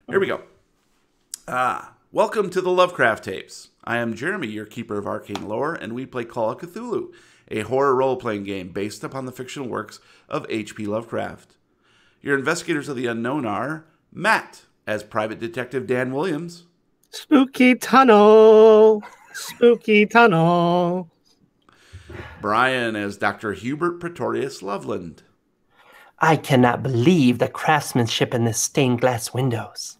Here we go. Welcome to the Lovecraft Tapes. I am Jeremy, your keeper of arcane lore, and we play Call of Cthulhu, a horror role-playing game based upon the fictional works of H.P. Lovecraft. Your investigators of the unknown are Matt, as Private Detective Dan Williams. Spooky tunnel. Spooky tunnel. Brian, as Dr. Hubert Pretorius Loveland. I cannot believe the craftsmanship in the stained glass windows.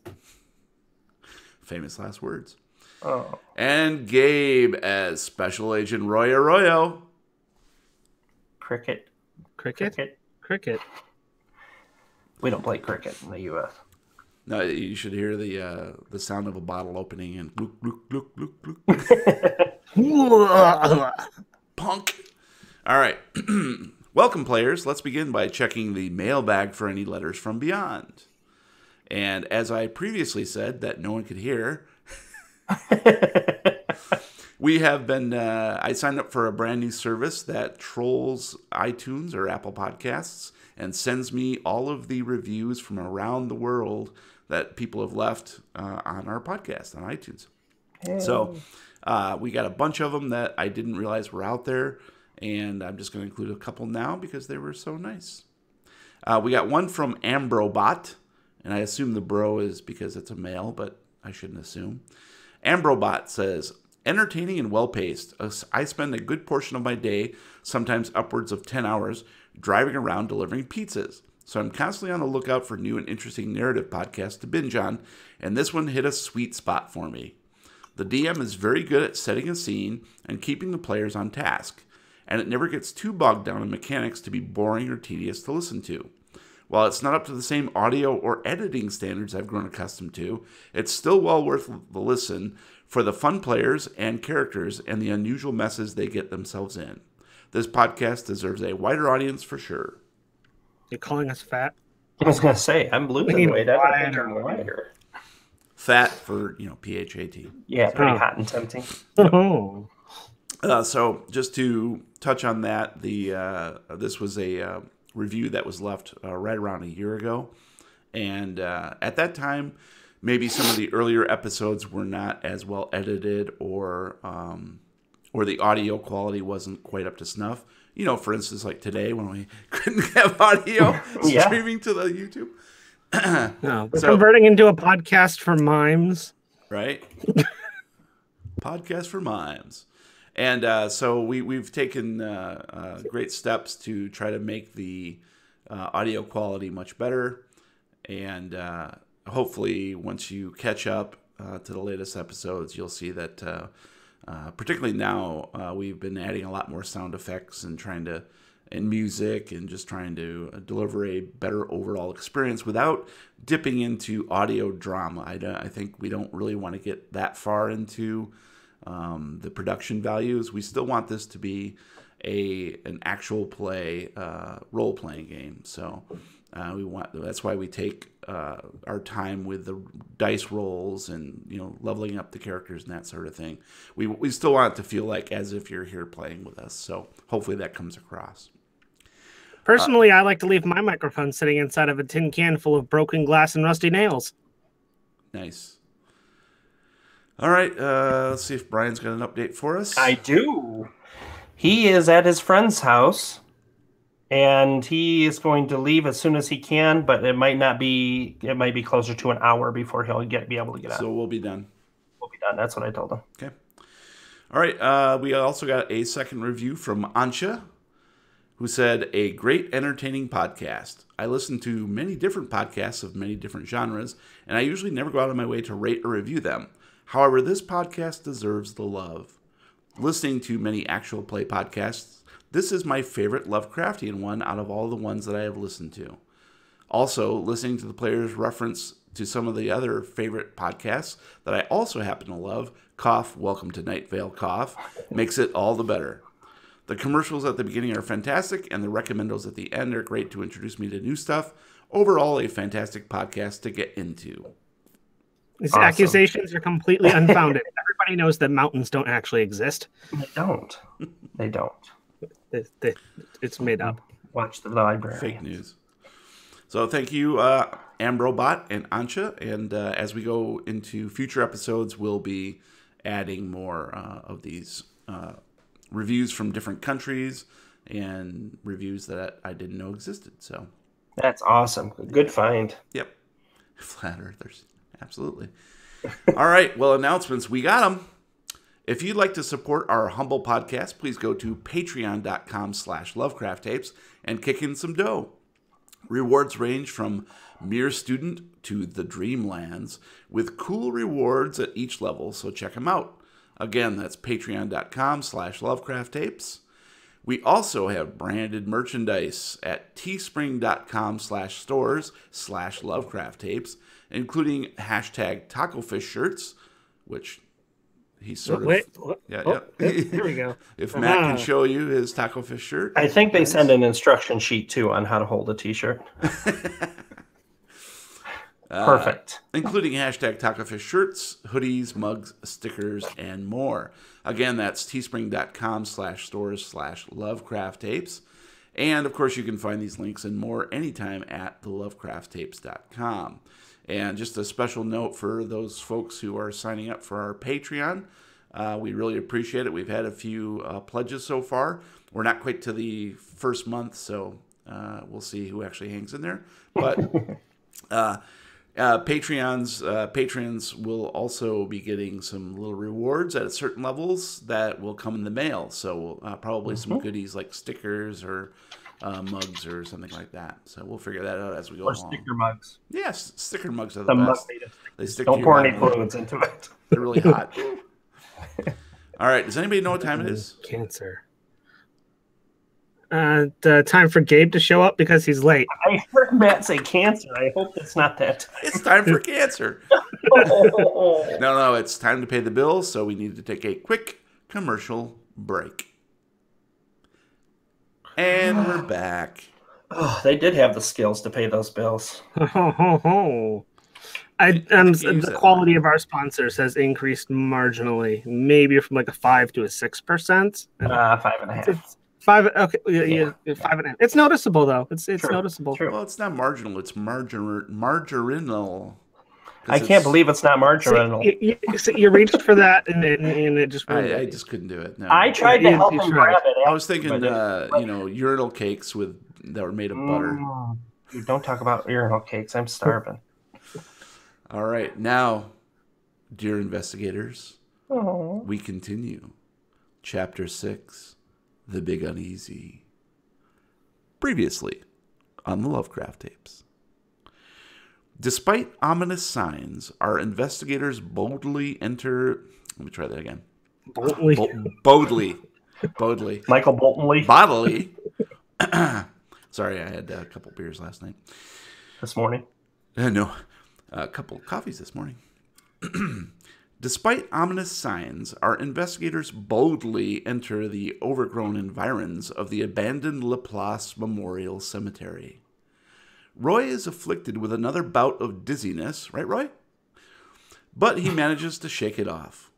Famous last words. Oh. And Gabe as Special Agent Roy Arroyo. Cricket. Cricket. We don't play cricket in the U.S. No, you should hear the sound of a bottle opening and gluk, gluk, gluk, gluk, gluk. Punk. All right. Welcome, players. Let's begin by checking the mailbag for any letters from beyond. And as I previously said that no one could hear, we have been, I signed up for a brand new service that trolls iTunes or Apple Podcasts and sends me all of the reviews from around the world that people have left on our podcast on iTunes. Hey. So we got a bunch of them that I didn't realize were out there. And I'm just going to include a couple now because they were so nice. We got one from Ambrobot. And I assume the bro is because it's a male, but I shouldn't assume. Ambrobot says, entertaining and well-paced. I spend a good portion of my day, sometimes upwards of 10 hours, driving around delivering pizzas. So I'm constantly on the lookout for new and interesting narrative podcasts to binge on. And this one hit a sweet spot for me. The DM is very good at setting a scene and keeping the players on task. And it never gets too bogged down in mechanics to be boring or tedious to listen to. While it's not up to the same audio or editing standards I've grown accustomed to, it's still well worth the listen for the fun players and characters and the unusual messes they get themselves in. This podcast deserves a wider audience for sure. You're calling us fat? I was going to say, I'm losing weight. I think I'm wider. Fat for, P-H-A-T. Yeah, pretty hot and tempting. Oh. So just to touch on that, this was a review that was left right around a year ago. And at that time, maybe some of the earlier episodes were not as well edited or the audio quality wasn't quite up to snuff. For instance, like today when we couldn't have audio streaming to the YouTube. No, we're converting into a podcast for mimes. Right? Podcast for mimes. And so we've taken great steps to try to make the audio quality much better. And hopefully once you catch up to the latest episodes, you'll see that particularly now we've been adding a lot more sound effects and music and just trying to deliver a better overall experience without dipping into audio drama. I think we don't really want to get that far into the production values. We still want this to be an actual play role-playing game. So that's why we take our time with the dice rolls and leveling up the characters and that sort of thing. We still want it to feel like as if you're here playing with us. So hopefully that comes across. Personally, I like to leave my microphone sitting inside of a tin can full of broken glass and rusty nails. Nice. All right, let's see if Brian's got an update for us. I do. He is at his friend's house, and he is going to leave as soon as he can, but it might be closer to an hour before he'll be able to get out. So we'll be done. We'll be done. That's what I told him. Okay. All right, we also got a second review from Ansha, who said, a great entertaining podcast. I listen to many different podcasts of many different genres, and I usually never go out of my way to rate or review them. However, this podcast deserves the love. Listening to many actual play podcasts, this is my favorite Lovecraftian one out of all the ones that I have listened to. Also, listening to the players reference to some of the other favorite podcasts that I also happen to love, cough, welcome to Night Vale cough, makes it all the better. The commercials at the beginning are fantastic, and the recommendos at the end are great to introduce me to new stuff. Overall, a fantastic podcast to get into. These accusations are completely unfounded. Everybody knows that mountains don't actually exist. They don't. It's made up. Watch the library. Fake news. So thank you, Ambrobot and Ancha. And as we go into future episodes, we'll be adding more of these reviews from different countries and reviews that I didn't know existed. So that's awesome. Good find. Yep. Flat Earthers. Absolutely. All right. Well, announcements. We got them. If you'd like to support our humble podcast, please go to patreon.com/Lovecraft Tapes and kick in some dough. Rewards range from mere student to the Dreamlands with cool rewards at each level, so check them out. Again, that's patreon.com/Lovecraft Tapes. We also have branded merchandise at teespring.com/stores/Lovecraft Tapes, including hashtag tacofish shirts, which he's sort of... Yeah. Here we go. If Matt can show you his tacofish shirt. I think they send an instruction sheet, too, on how to hold a T-shirt. Perfect. Including hashtag tacofish shirts, hoodies, mugs, stickers, and more. Again, that's teespring.com/stores/Lovecraft Tapes. And, of course, you can find these links and more anytime at thelovecrafttapes.com. And just a special note for those folks who are signing up for our Patreon. We really appreciate it. We've had a few pledges so far. We're not quite to the first month, so we'll see who actually hangs in there. But patrons will also be getting some little rewards at certain levels that will come in the mail. So probably some goodies like stickers or mugs or something like that. So we'll figure that out as we go along. Or sticker mugs. Yes, sticker mugs are the best. They stick Don't to pour your any fluids into it. They're really hot. All right. Does anybody know what time it is? Cancer. Time for Gabe to show up because he's late. I heard Matt say cancer. I hope it's not that. It's time for cancer. No, it's time to pay the bills, so we need to take a quick commercial break. And we're back. Oh, they did have the skills to pay those bills. The quality of our sponsors has increased marginally, maybe from like a 5 to a 6%. 5.5. It's 5. Okay, yeah, 5.5. It's noticeable though. It's True. noticeable. True. Well, it's not marginal. It's marginal. I can't believe it's not marginal. You reached for that, and it just. I just couldn't do it. No. I tried to help him grab it. I was thinking, urinal cakes that were made of butter. Dude, don't talk about urinal cakes. I'm starving. All right, now, dear investigators, Aww. we continue. Chapter 6, The Big Uneasy. Previously on the Lovecraft Tapes. Despite ominous signs, our investigators boldly enter... Let me try that again. Boldly. Michael Boltonly. Bodily. Sorry, I had a couple beers last night. This morning? No, a couple coffees this morning. Despite ominous signs, our investigators boldly enter the overgrown environs of the abandoned Laplace Memorial Cemetery. Roy is afflicted with another bout of dizziness, right, Roy? But he manages to shake it off.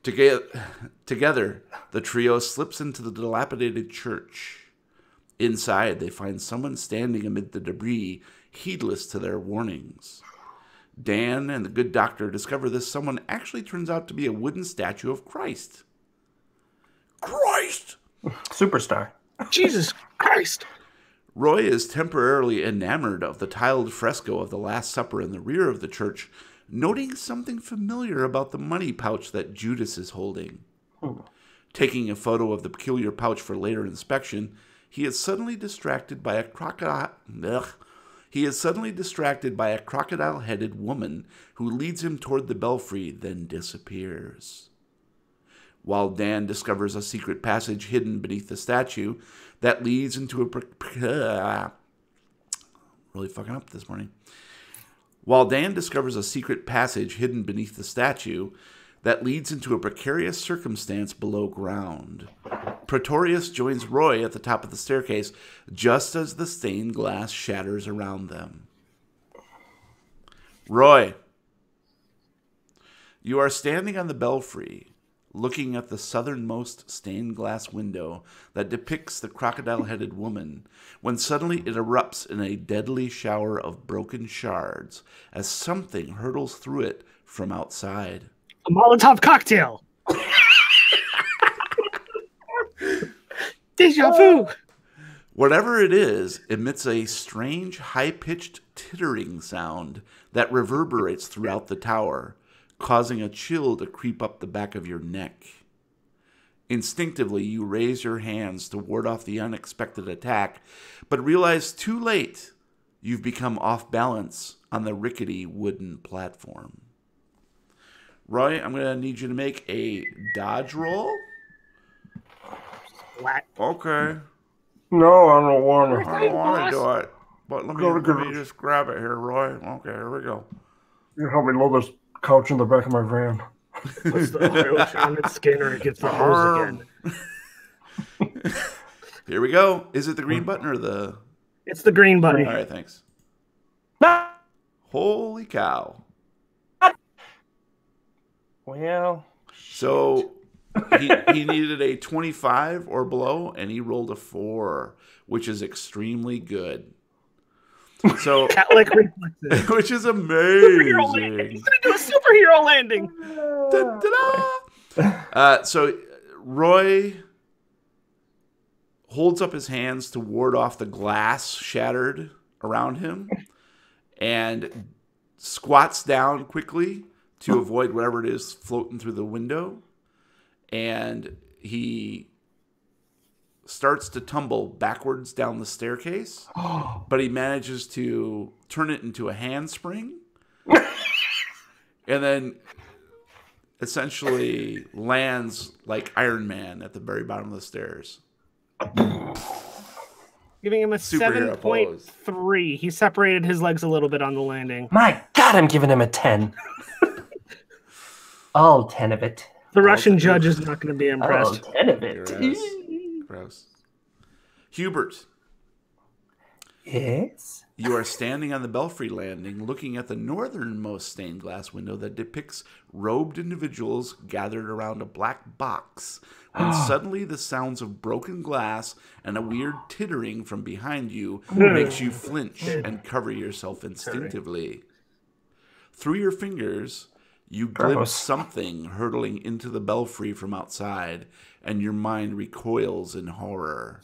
Together, the trio slips into the dilapidated church. Inside, they find someone standing amid the debris, heedless to their warnings. Dan and the good doctor discover this someone actually turns out to be a wooden statue of Christ. Christ! Superstar. Jesus Christ! Roy is temporarily enamored of the tiled fresco of the Last Supper in the rear of the church, noting something familiar about the money pouch that Judas is holding. Taking a photo of the peculiar pouch for later inspection, he is suddenly distracted by a crocodile-headed woman who leads him toward the belfry, then disappears. While Dan discovers a secret passage hidden beneath the statue that leads into really fucking up this morning. While Dan discovers a secret passage hidden beneath the statue that leads into a precarious circumstance below ground, Pretorius joins Roy at the top of the staircase just as the stained glass shatters around them. Roy, you are standing on the belfry, looking at the southernmost stained glass window that depicts the crocodile-headed woman, when suddenly it erupts in a deadly shower of broken shards as something hurtles through it from outside. A Molotov cocktail. Deja vu. Whatever it is emits a strange, high-pitched tittering sound that reverberates throughout the tower, causing a chill to creep up the back of your neck. Instinctively, you raise your hands to ward off the unexpected attack, but realize too late you've become off balance on the rickety wooden platform. Roy, I'm going to need you to make a dodge roll. Flat. Okay. No, I don't want to. I don't want to do it. But let me just grab it here, Roy. Okay, here we go. You help me load this couch in the back of my van. Puts the oil on its skin or it gets the hose again. Here we go. Is it the green button or the... It's the green button. All right, thanks. No. Holy cow. Well... So... he needed a 25 or below, and he rolled a 4, which is extremely good. So, Cat-like reflexes. which is Superhero landing. amazing. He's gonna do a superhero landing. Da-da-da! So Roy holds up his hands to ward off the glass shattered around him, and squats down quickly to avoid whatever it is floating through the window. And he starts to tumble backwards down the staircase, but he manages to turn it into a handspring and then essentially lands like Iron Man at the very bottom of the stairs. Giving him a Superhero 7.3. He separated his legs a little bit on the landing. My God, I'm giving him a 10. All 10 of it. The Russian judge is not going to be All impressed. 10 of it. Gross. Hubert, Yes? you are standing on the belfry landing looking at the northernmost stained glass window that depicts robed individuals gathered around a black box when suddenly the sounds of broken glass and a weird tittering from behind you makes you flinch and cover yourself instinctively. Through your fingers, you glimpse something hurtling into the belfry from outside, and your mind recoils in horror.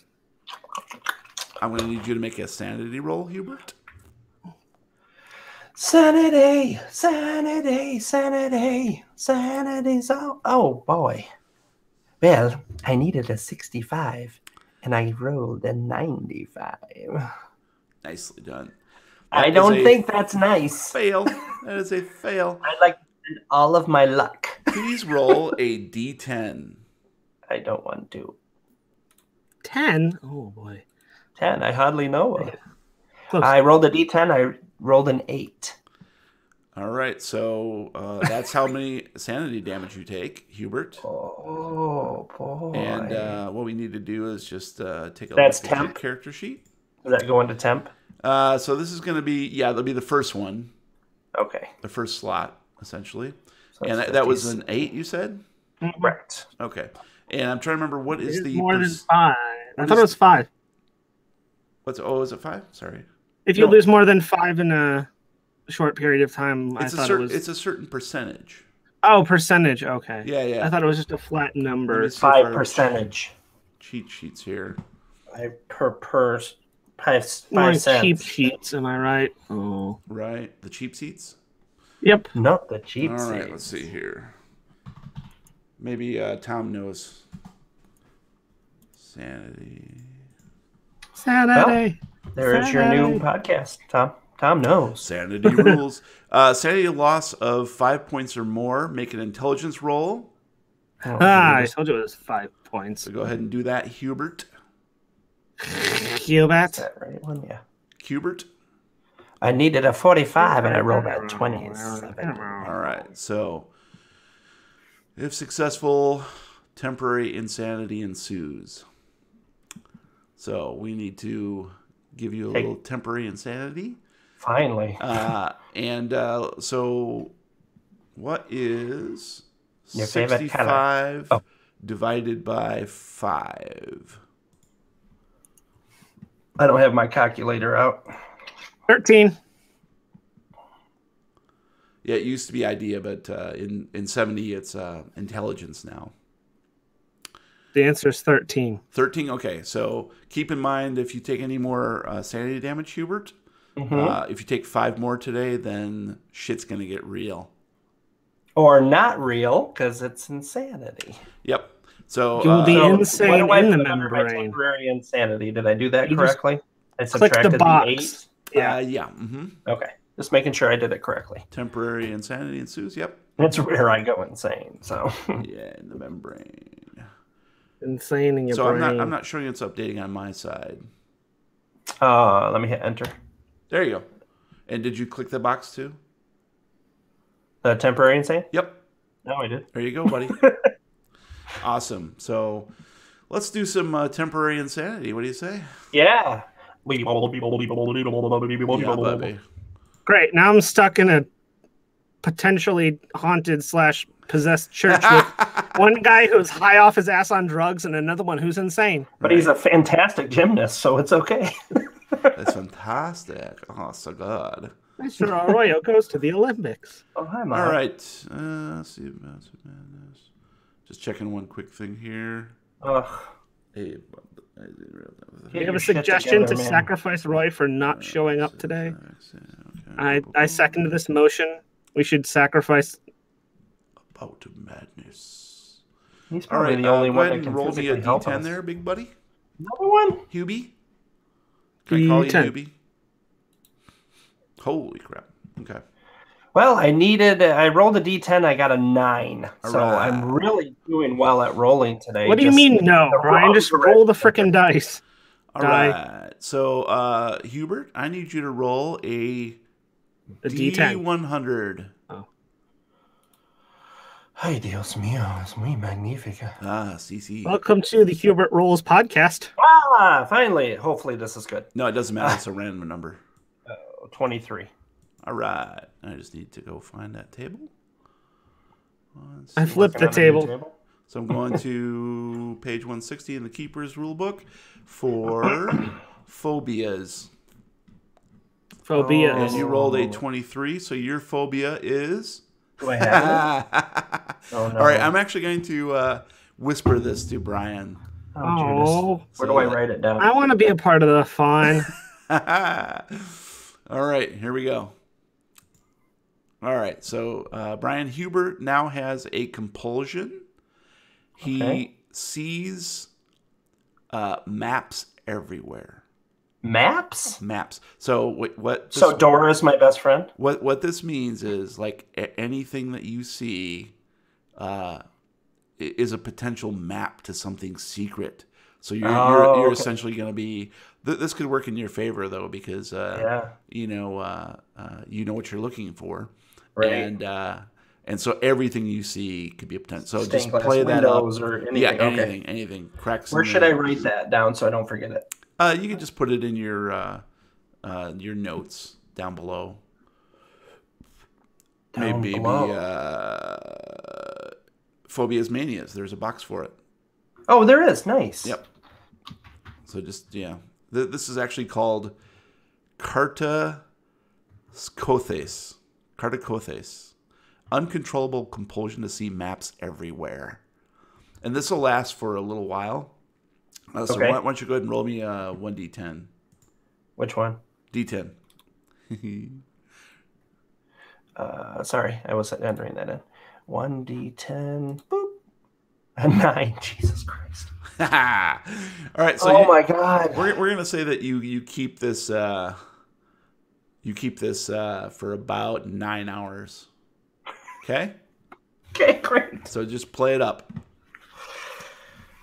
I'm going to need you to make a sanity roll, Hubert. Sanity, sanity, sanity, sanity. Oh, boy. Well, I needed a 65, and I rolled a 95. Nicely done. I don't think that's nice. Fail. That is a fail. I'd like to spend all of my luck. Please roll a d10. I don't want to. 10? Oh, boy. 10, I hardly know of. Close. I rolled a d10, I rolled an 8. All right, so that's how many sanity damage you take, Hubert. Oh, boy. And what we need to do is just take a That's look at your temp? character sheet. Does that go into temp? So this is going to be, that'll be the first one, Okay. the first slot, essentially. So And it's that was 50s. an 8, you said? Correct. Okay. And I'm trying to remember what is It's the... more than 5. I thought it was 5. Is it 5? Sorry. If you No. lose more than 5 in a short period of time, I thought it was... It's a certain percentage. Oh, percentage. Okay. Yeah. I thought it was just a flat Let number. me see if 5 our percentage. cheat sheets here. Per 5 More cents. cheap sheets, am I right? Oh. Right? The cheap seats? Yep. Not the cheap All right, seats. let's see here. Maybe Tom knows. Sanity. Saturday. There's your new podcast, Tom. Tom knows. Sanity rules. Sanity loss of 5 points or more. Make an intelligence roll. Oh, I geez. told you it was 5 points. So go ahead and do that, Hubert. Is Hubert. that right one? Yeah. Hubert. I needed a 45 and I rolled a 27. All right. So if successful, temporary insanity ensues. So we need to give you a little temporary insanity. Finally. So what is Your favorite 65 color. divided by 5. I don't have my calculator out. 13. Yeah, it used to be idea, but in 70, it's intelligence now. The answer is 13. 13? Okay, so keep in mind if you take any more sanity damage, Hubert, if you take 5 more today, then shit's going to get real. Or not real, because it's insanity. Yep. So You will be So insane what do I in the put under my membrane. temporary insanity? Did I do that You just correctly? I click the subtracted box. the 8. Yeah. yeah. Mm-hmm. Okay. Just making sure I did it correctly. Temporary insanity ensues. Yep. That's where I go insane. So Yeah, in the membrane. Insane in your So brain. I'm not showing it's updating on my side. let me hit enter. There you go. And did you click the box too? The temporary insane? Yep. No, I did. There you go, buddy. Awesome. So let's do some temporary insanity. What do you say? Yeah. Yeah, baby. Great. Now I'm stuck in a potentially haunted / possessed church with one guy who's high off his ass on drugs and another one who's insane. But he's a fantastic gymnast, so it's okay. That's fantastic. Oh, so good. Mr. Arroyo goes to the Olympics. Oh, hi, Mark. All right. Let's see. Just checking one quick thing here. Ugh. Hey, Do you have your a shit suggestion together, to man. sacrifice Roy for not showing up today? Okay. I second this motion. We should sacrifice. About to madness. He's All probably right, the only go one ahead that and can roll me a physically help D10 us. there, big buddy. Another one? Hubie? Can I call you D10. Hubie? Holy crap. Okay. Well, I rolled a D10, I got a 9. So Alright. I'm really doing well at rolling today. What do you Just- mean no, the Ryan? wrong Just roll the direction. frickin' dice. All Die. right. So, Hubert, I need you to roll a A D10. D100. Ay, Dios mío, es muy magnífica. Ah, CC. Welcome to the Hubert Rolls podcast. Ah, finally. Hopefully this is good. No, it doesn't matter. It's a random number. 23. All right. I just need to go find that table. I flipped the table. So I'm going to page 160 in the Keeper's Rulebook for phobias. Phobias. And you rolled a 23, so your phobia is... Do I have it? Oh, no. All right, I'm actually going to whisper this to Brian. Oh, Judas. Oh, Where do I write it down? I want to be a part of the fun. All right, here we go. All right, so Brian Hubert now has a compulsion. He Okay. sees maps everywhere. Maps? Maps. So what? This, So Dora is my best friend? what this means is like anything that you see is a potential map to something secret. So you're okay. essentially going to be. This could work in your favor though, because Yeah. you know what you're looking for, Right. and so everything you see could be a potential. So Stained just glass play that up. windows or anything. Yeah, Okay. anything. Cracks. Where in should the- I write that down so I don't forget it? You can just put it in your notes down below. Down Maybe below. phobias manias. There's a box for it. Oh, there is. Nice. Yep. So just this is actually called Cartacothes. Cartacothes. Uncontrollable compulsion to see maps everywhere. And this will last for a little while. So Okay. why don't you go ahead and roll me 1d10. Which one? D10. Sorry, I was entering that in. 1d10. Boop. A 9. Jesus Christ. All right, so Oh my God. we're gonna say that you keep this for about 9 hours. Okay, Okay, great. so just play it up.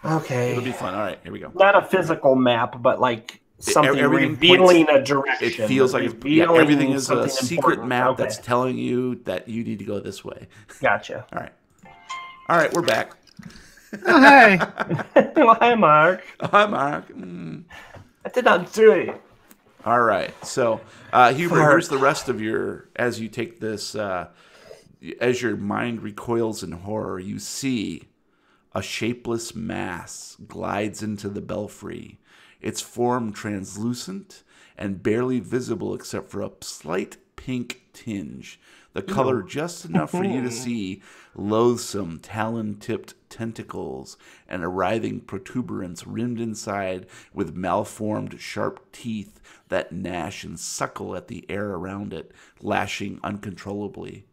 Okay. It'll be fun. All right, here we go. Not a physical map, but like something everything revealing points- a direction. It feels like revealing everything is a something secret important. map Okay. that's telling you that you need to go this way. Gotcha. All right, we're back. Oh, hey. Well, hi, Mark. Hi, Mark. Mm. I did not do it. All right, so Hubert, here's the rest of your as you take this as your mind recoils in horror, you see a shapeless mass glides into the belfry, its form translucent and barely visible except for a slight pink tinge, the color just enough for you to see loathsome talon-tipped tentacles and a writhing protuberance rimmed inside with malformed sharp teeth that gnash and suckle at the air around it, lashing uncontrollably.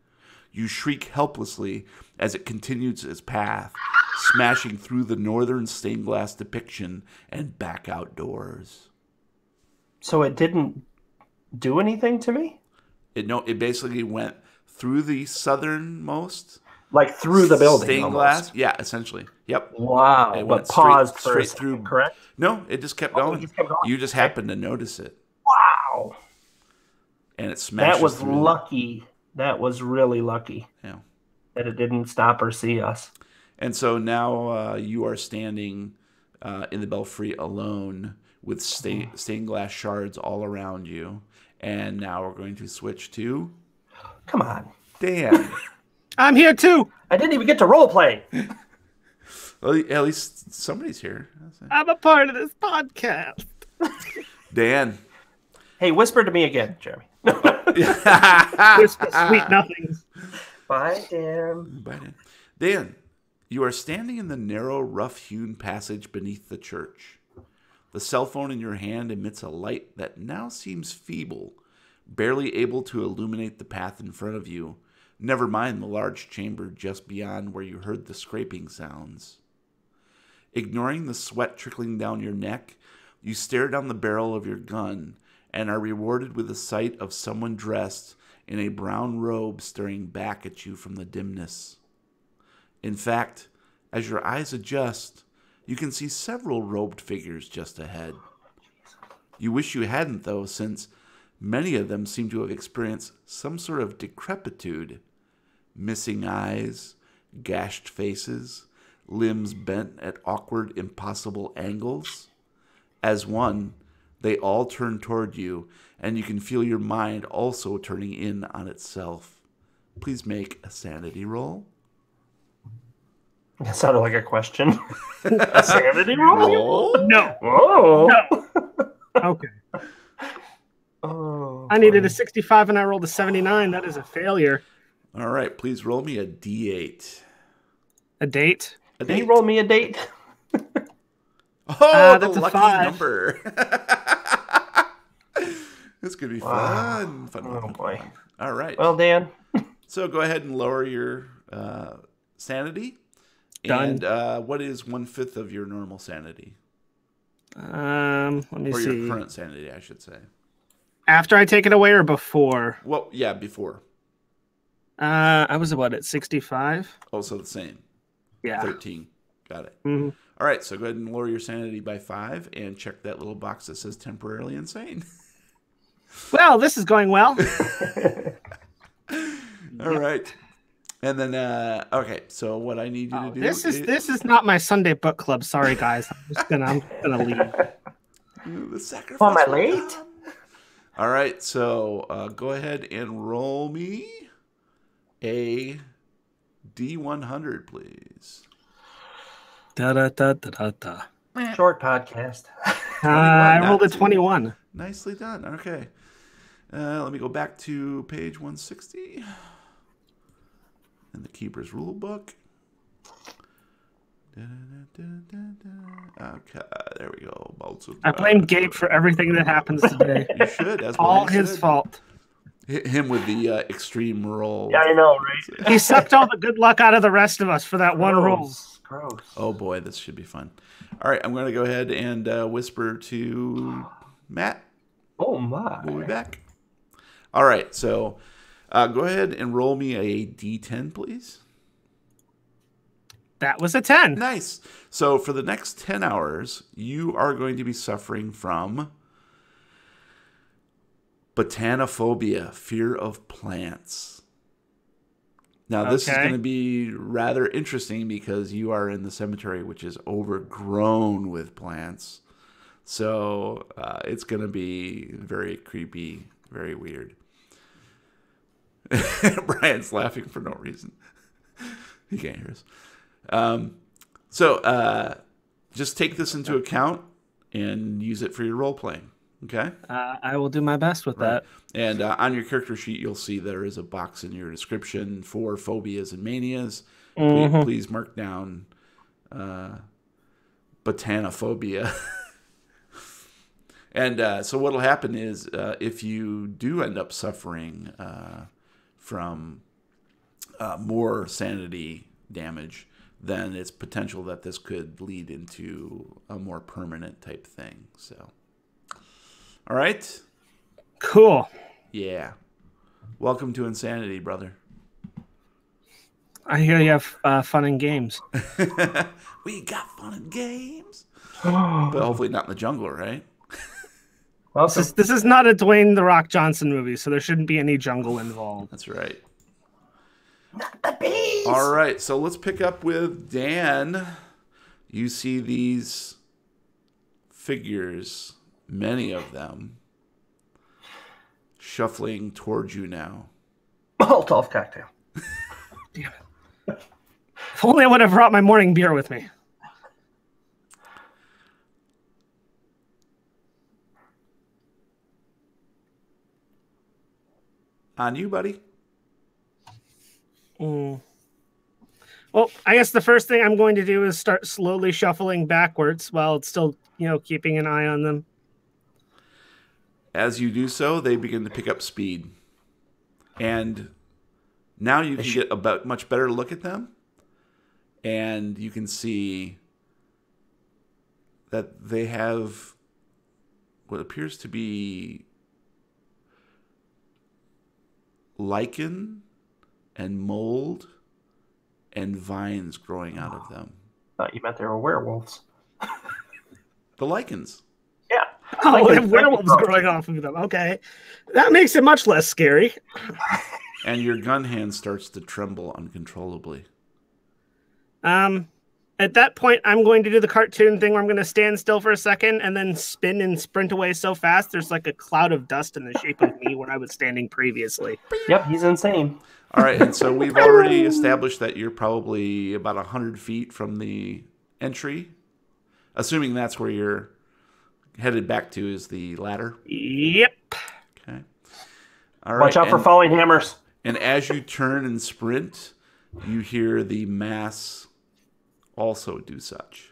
You shriek helplessly as it continues its path, smashing through the northern stained glass depiction and back outdoors. So it didn't do anything to me? It basically went through the southernmost, like through the building, stained almost. Glass. Yeah, essentially. Yep. Wow. It but went paused straight for a second, through. correct? No, it just kept going. It just kept going. You just happened to notice it. Wow. And it smashes. That was through lucky. That was really lucky. Yeah. That it didn't stop or see us. And so now you are standing in the belfry alone with stained glass shards all around you. And now we're going to switch to... Come on. Dan. I'm here too. I didn't even get to role play. Well, at least somebody's here. I'm a part of this podcast. Dan. Hey, whisper to me again, Jeremy. Whisper sweet nothings. Bye, Dan. Bye, Dan. Dan, you are standing in the narrow, rough-hewn passage beneath the church. The cell phone in your hand emits a light that now seems feeble, barely able to illuminate the path in front of you, never mind the large chamber just beyond where you heard the scraping sounds. Ignoring the sweat trickling down your neck, you stare down the barrel of your gun and are rewarded with the sight of someone dressed in a brown robe staring back at you from the dimness. In fact, as your eyes adjust, you can see several robed figures just ahead. You wish you hadn't, though, since many of them seem to have experienced some sort of decrepitude. Missing eyes, gashed faces, limbs bent at awkward, impossible angles. As one, they all turn toward you, and you can feel your mind also turning in on itself. Please make a sanity roll. That sounded like a question. A sanity roll? No. Oh. No. Okay. Oh, I needed a 65 and I rolled a 79. That is a failure. All right, please roll me a D8. A date? A Can date. you roll me a date? Oh, the that's a lucky 5. number. This could be fun. Fun. Oh, boy. All right. Well, Dan. So go ahead and lower your sanity. Done. And what is 1/5 of your normal sanity? Let me Or see. your current sanity, I should say. After I take it away or before? Well, yeah, before. I was at 65? Also the same. Yeah. 13. Got it. Mhm. All right, so go ahead and lower your sanity by 5 and check that little box that says temporarily insane. Well, this is going well. All right. And then, okay, so what I need you to do This is not my Sunday book club. Sorry, guys. I'm gonna leave. The sacrifice. Am I will late? come. All right, so go ahead and roll me a D100, please. Da da da da da. Short podcast. I rolled a Not too- 21. Nicely done. Okay. Let me go back to page 160 in the Keeper's Rule Book. Okay, there we go. I blame Gabe for everything that happens today. You should. That's All what you his should. fault. Hit him with the extreme roll. Yeah, I know, right? He sucked all the good luck out of the rest of us for that one roll. Gross. Oh boy, this should be fun. All right, I'm going to go ahead and whisper to Matt. Oh, my. We'll be back. All right, so go ahead and roll me a D10, please. That was a 10. Nice. So for the next 10 hours, you are going to be suffering from botanophobia, fear of plants. Now, this is Okay. going to be rather interesting because you are in the cemetery, which is overgrown with plants. So it's going to be very creepy, very weird. Brian's laughing for no reason. He can't hear us. So just take this into account and use it for your role playing. Okay. I will do my best with that. And on your character sheet, you'll see there is a box in your description for phobias and manias. Please mark down botanophobia. And so what will happen is if you do end up suffering from more sanity damage, then it's potential that this could lead into a more permanent type thing. So, all right. Cool. Yeah. Welcome to Insanity, brother. I hear you have fun and games. We got fun and games. But hopefully not in the jungle, right? Well, This is not a Dwayne The Rock Johnson movie, so there shouldn't be any jungle involved. That's right. not the bees. All right, so let's pick up with Dan. You see these figures, many of them, shuffling towards you now. Molotov cocktail. Damn it. If only I would have brought my morning beer with me. On you, buddy. Well, I guess the first thing I'm going to do is start slowly shuffling backwards while it's still, keeping an eye on them. As you do so, they begin to pick up speed. And now you can get a much better look at them. And you can see that they have what appears to be lichen and mold and vines growing out of them. Thought you meant they were werewolves. The lichens. Yeah. Oh, they have werewolves growing off of them. Okay. That makes it much less scary. And your gun hand starts to tremble uncontrollably. At that point, I'm going to do the cartoon thing where I'm going to stand still for a second and then spin and sprint away so fast there's like a cloud of dust in the shape of me where I was standing previously. Yep, he's insane. All right, and so we've already established that you're probably about 100 feet from the entry, assuming that's where you're headed back to is the ladder. Yep. Okay. All right. Watch out for falling hammers. And as you turn and sprint, you hear the mass also do such.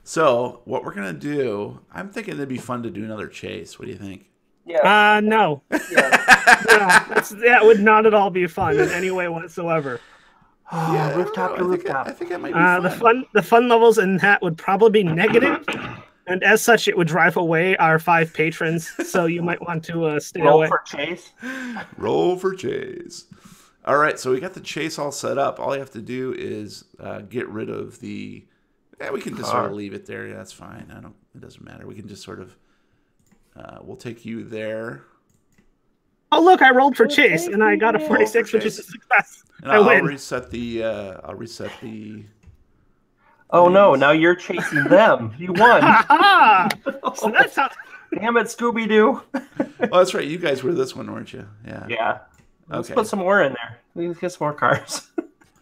So what we're going to do, I'm thinking it'd be fun to do another chase. What do you think? Yeah. No. Yeah. No, that would not at all be fun in any way whatsoever. Yeah, Rooftop to rooftop. I think it might be fun. The fun levels in that would probably be negative, and as such, it would drive away our 5 patrons. So you might want to stay Roll away. for chase. Roll for chase. All right, so we got the chase all set up. All you have to do is get rid of the. Yeah, we can just sort of leave it there. Yeah, that's fine. It doesn't matter. We can just sort of. We'll take you there. Oh look! I rolled for chase, and I got a 46, which is a success. And I I'll win. reset the. I'll reset the. Oh no! Now you're chasing them. You won. Ha! So that's how. Damn it, Scooby Doo. Oh, that's right. You guys were this one, weren't you? Yeah. Yeah. Let's Okay. put some more in there. Let's get some more cars.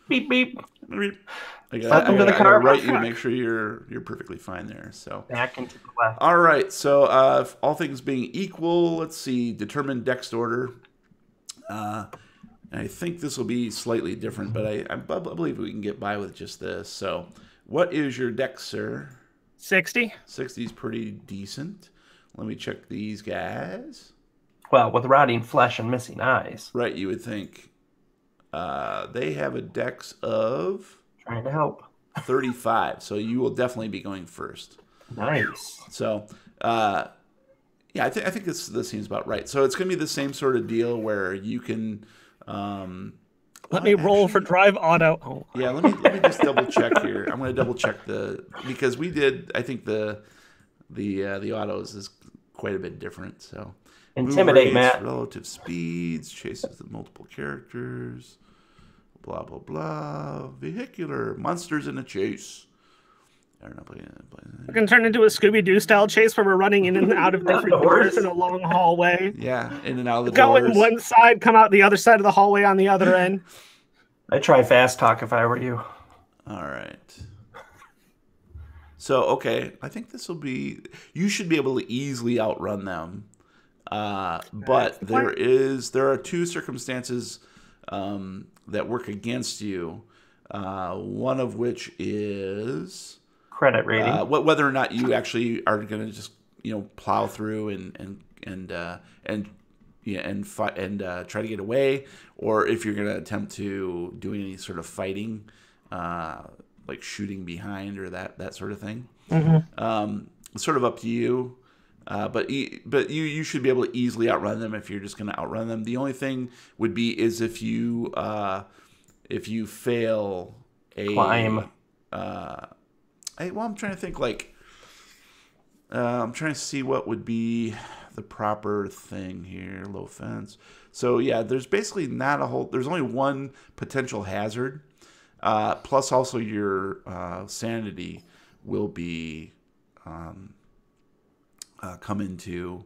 Beep beep. I Welcome to the gotta car write you to park. make sure you're perfectly fine there. So. Back into the left. All right. So all things being equal, let's see. Determine dex order. I think this will be slightly different, but I believe we can get by with just this. So, what is your dex, sir? 60. 60 is pretty decent. Let me check these guys. Well, with rotting flesh and missing eyes. Right, you would think. They have a dex of Trying to help. 35, so you will definitely be going first. Nice. So, yeah, I think this seems about right. So it's going to be the same sort of deal where you can. Let me roll for drive auto. Oh. Yeah, let me just double check here. I'm going to double check because we did. I think the autos is quite a bit different. So Intimidate, move rates, Matt. relative speeds, chases the multiple characters, blah blah blah. Vehicular monsters in a chase. We're gonna turn into a Scooby-Doo style chase where we're running in and out of different doors in a long hallway. Yeah, in and out of the Go doors. in one side, come out the other side of the hallway on the other end. I'd try fast talk if I were you. All right. So, okay, I think this will be... You should be able to easily outrun them. But there are two circumstances that work against you. One of which is... Credit rating. Whether or not you actually are going to just plow through and try to get away, or if you're going to attempt to do any sort of fighting, like shooting behind or that sort of thing. Mm-hmm. It's sort of up to you, but you should be able to easily outrun them if you're just going to outrun them. The only thing would be is if you fail a climb. I'm trying to think I'm trying to see what would be the proper thing here. Low fence. So yeah, there's basically not a whole. There's only one potential hazard. Plus also your sanity will be come into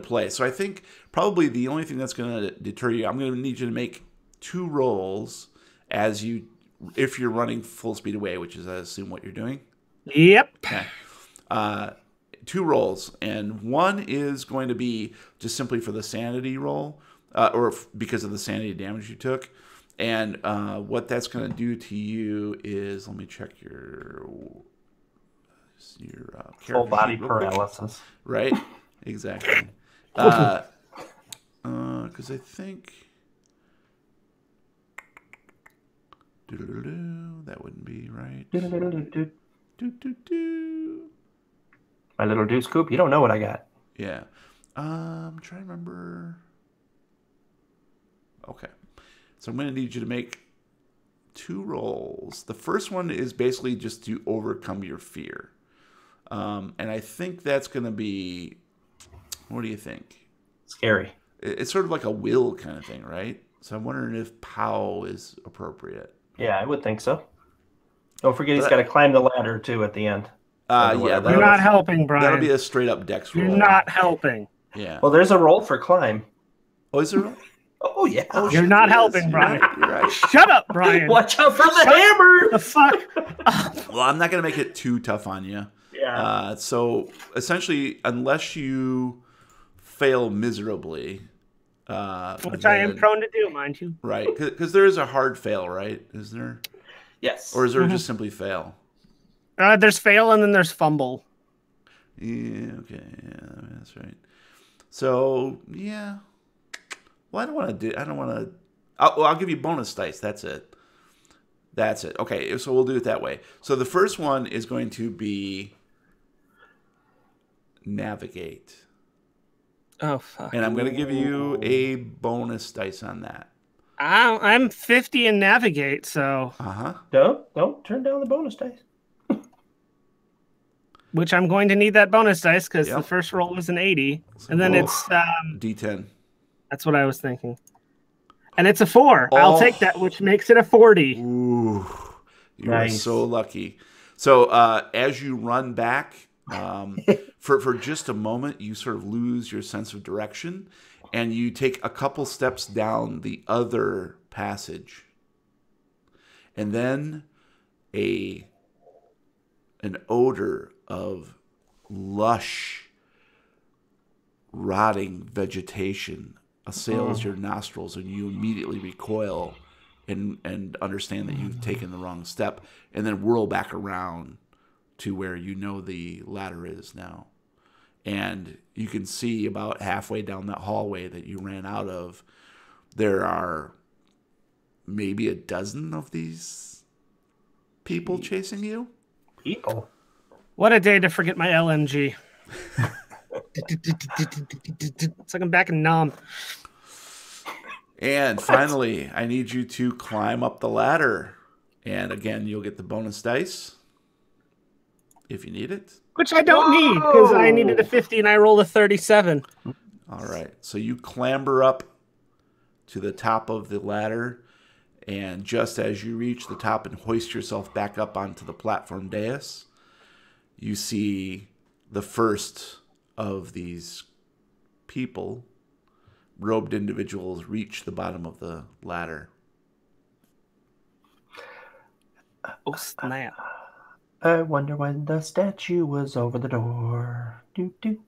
play. So I think probably the only thing that's going to deter you, I'm going to need you to make 2 rolls if you're running full speed away, which is, I assume, what you're doing. Yep. Okay. 2 rolls, and one is going to be just simply for the sanity roll, because of the sanity damage you took. And what that's going to do to you is, let me check your full body paralysis. Right? Exactly. Because I think that wouldn't be right. My little do scoop. You don't know what I got. Yeah. I'm trying to remember. Okay. So I'm going to need you to make 2 rolls. The first one is basically just to overcome your fear. And I think that's going to be, what do you think? Scary. It's sort of like a will kind of thing, right? So I'm wondering if POW is appropriate. Yeah, I would think so. Don't forget he's got to climb the ladder, too, at the end. Yeah, you're not helping, Brian. That'll be a straight up dex roll. You're not helping. Yeah. Well, there's a roll for climb. Oh, is there? Oh, yeah. Oh, you're not helping, Brian. You're right. Shut up, Brian. Watch out for the hammer. The fuck? Well, I'm not going to make it too tough on you. Yeah. So essentially, unless you fail miserably, which I am prone to do, mind you. Right, because there is a hard fail, right? Is there? Yes. Or is there just simply fail? There's fail and then there's fumble. Yeah. Okay. Yeah, that's right. So yeah. Well, I don't want to. I'll give you bonus dice. That's it. Okay. So we'll do it that way. So the first one is going to be navigate. Oh fuck! And I'm going to give you a bonus dice on that. I'm 50 in navigate, so. Don't turn down the bonus dice. Which I'm going to need that bonus dice because the first roll was an 80, and then it's D10. That's what I was thinking. And it's a 4. I'll take that, which makes it a 40. Ooh, you are so lucky. So as you run back, for just a moment, you sort of lose your sense of direction, and you take a couple steps down the other passage, and then an odor of lush, rotting vegetation assails your nostrils, and you immediately recoil and understand that you've taken the wrong step, and then whirl back around to where you know the ladder is now. And you can see about halfway down that hallway that you ran out of, there are maybe a dozen of these people chasing you. People? What a day to forget my LMG. It's like I'm back in Nam. And finally, I need you to climb up the ladder. And again, you'll get the bonus dice if you need it. Which I don't need because I needed a 50 and I rolled a 37. All right. So you clamber up to the top of the ladder, And just as you reach the top and hoist yourself back up onto the platform dais, you see the first of these people, robed individuals, reach the bottom of the ladder. Oh, snap. I wonder when the statue was over the door. Doo doo.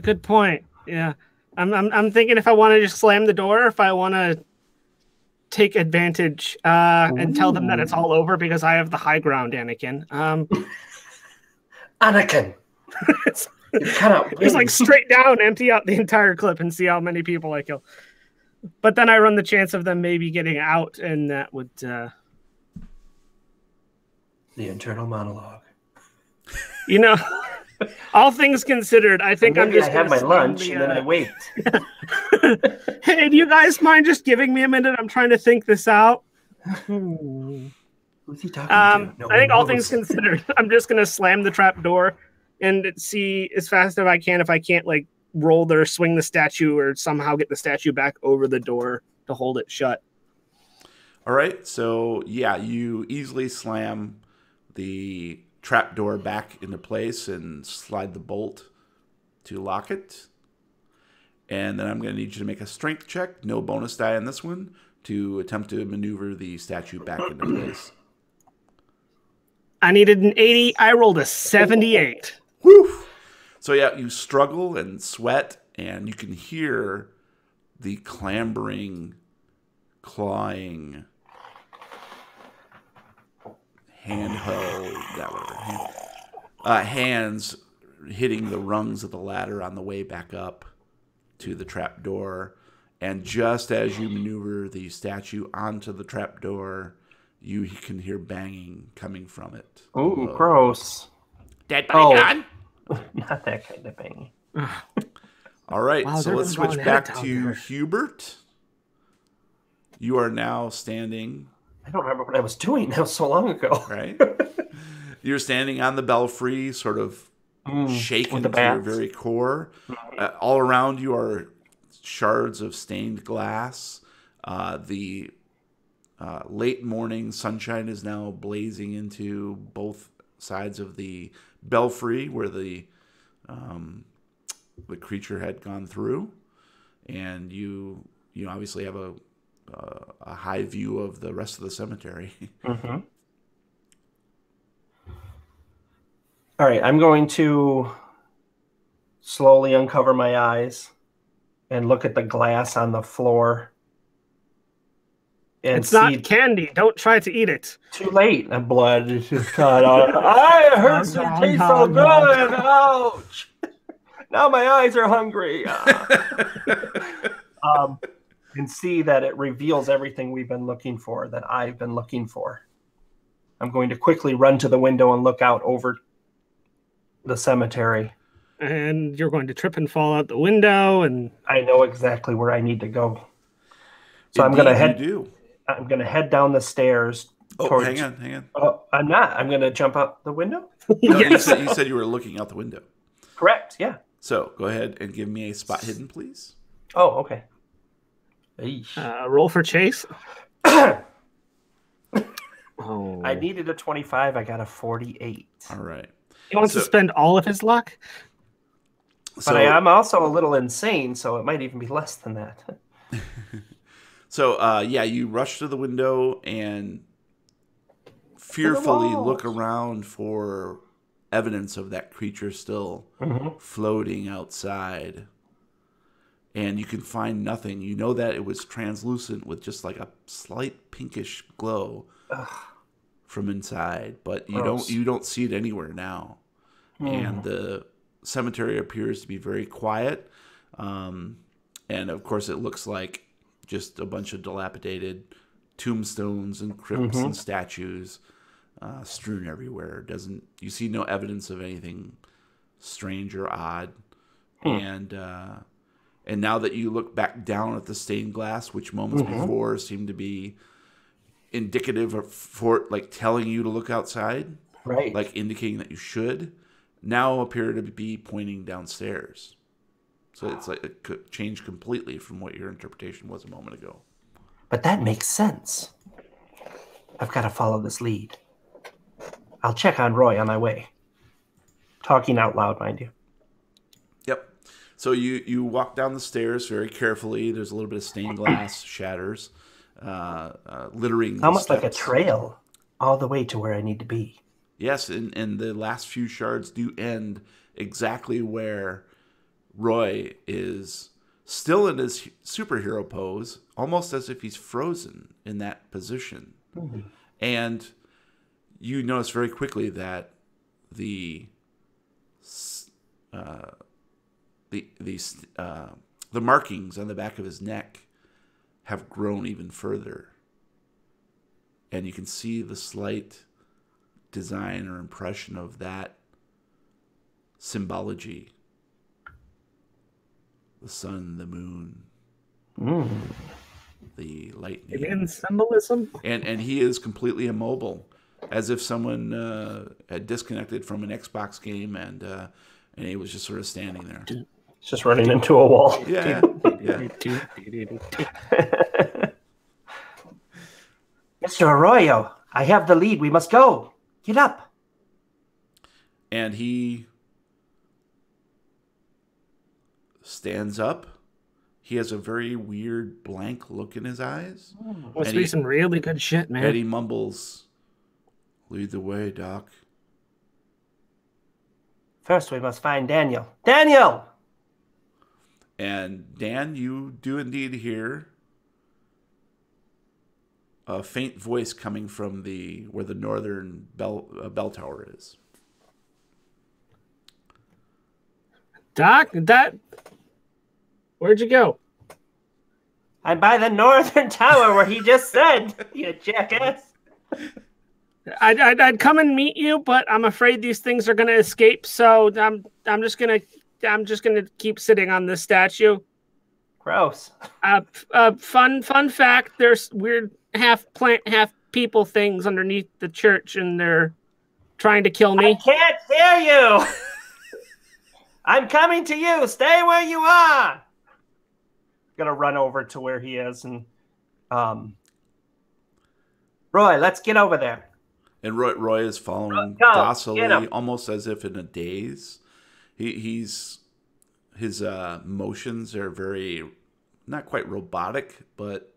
Good point. Yeah. I'm thinking if I want to just slam the door, or if I want to take advantage and tell them that it's all over because I have the high ground, Anakin. Anakin! You cannot win. Just like straight down, empty out the entire clip and see how many people I kill. But then I run the chance of them maybe getting out, and that would... The internal monologue. You know, all things considered, I think Maybe I'm just I have my lunch and then I wait. Hey, do you guys mind just giving me a minute? I'm trying to think this out. Who's he talking to? No I think all knows. things considered, I'm just going to slam the trap door and see as fast as I can if I can't like roll or swing the statue or somehow get the statue back over the door to hold it shut. All right, so yeah, you easily slam the trapdoor back into place and slide the bolt to lock it. And then I'm going to need you to make a strength check, no bonus die on this one, to attempt to maneuver the statue back into place. I needed an 80. I rolled a 78. Woo! So yeah, you struggle and sweat, and you can hear the clambering, clawing, hands hitting the rungs of the ladder on the way back up to the trap door. And just as you maneuver the statue onto the trap door, you can hear banging coming from it. Ooh, gross. Dead Python? Not that kind of banging. All right, Wow, so they're let's going switch ahead back of town to here. Hubert. You are now standing, I don't remember what I was doing. That was so long ago. right? You're standing on the belfry, sort of shaken with the to your bats. very core. All around you are shards of stained glass. The late morning sunshine is now blazing into both sides of the belfry where the creature had gone through, and you obviously have a high view of the rest of the cemetery. Mm-hmm. All right, I'm going to slowly uncover my eyes and look at the glass on the floor. And It's not candy. Don't try to eat it. too late. The blood is just cut out. I heard it tastes so good. Ouch! Now my eyes are hungry. And see that it reveals everything we've been looking for, that I've been looking for. I'm going to quickly run to the window and look out over the cemetery. And you're going to trip and fall out the window. And I know exactly where I need to go. So Indeed, I'm gonna head down the stairs. Oh, hang on. Oh, I'm not. I'm gonna jump out the window. No, Yes. you said you were looking out the window. Correct. Yeah. So go ahead and give me a spot hidden, please. Oh, okay. Eesh. Roll for chase. Oh. I needed a 25. I got a 48. All right. He wants to spend all of his luck. But I'm also a little insane, so it might even be less than that. So, you rush to the window and fearfully look around for evidence of that creature still floating outside. And you can find nothing. You know that it was translucent with just like a slight pinkish glow from inside, but you don't see it anywhere now. And the cemetery appears to be very quiet. And of course, it looks like just a bunch of dilapidated tombstones and crypts and statues strewn everywhere. You see no evidence of anything strange or odd. And now that you look back down at the stained glass, which moments before seemed to be indicative for like telling you to look outside, right? Like indicating that you should, now appear to be pointing downstairs. So it's like it could change completely from what your interpretation was a moment ago. But that makes sense. I've got to follow this lead. I'll check on Roy on my way. Talking out loud, mind you. Yep. So you walk down the stairs very carefully. There's a little bit of stained glass shatters, littering the Almost like a steps. trail all the way to where I need to be. Yes, and the last few shards do end exactly where Roy is still in his superhero pose, almost as if he's frozen in that position. Mm-hmm. And you notice very quickly that the markings on the back of his neck have grown even further, and you can see the slight design or impression of that symbology: the sun, the moon, the lightning. Again, symbolism. And he is completely immobile, as if someone had disconnected from an Xbox game, and he was just sort of standing there. It's just running into a wall. Yeah. Mr. Arroyo, I have the lead. We must go. Get up. And he stands up. He has a very weird blank look in his eyes. Must be some really good shit, man. And he mumbles, "Lead the way, Doc." First, we must find Daniel. Daniel! And Dan, you do indeed hear a faint voice coming from where the northern bell tower is. Doc, where'd you go? I'm by the northern tower where he just said, you jackass. I'd come and meet you, but I'm afraid these things are gonna escape. So I'm just gonna keep sitting on this statue. Gross. Fun fact: there's weird half plant, half people things underneath the church, and they're trying to kill me. I can't hear you. I'm coming to you. Stay where you are. Gonna run over to where he is, and Roy, let's get over there. And Roy is following docilely, almost as if in a daze. His motions are very, not quite robotic, but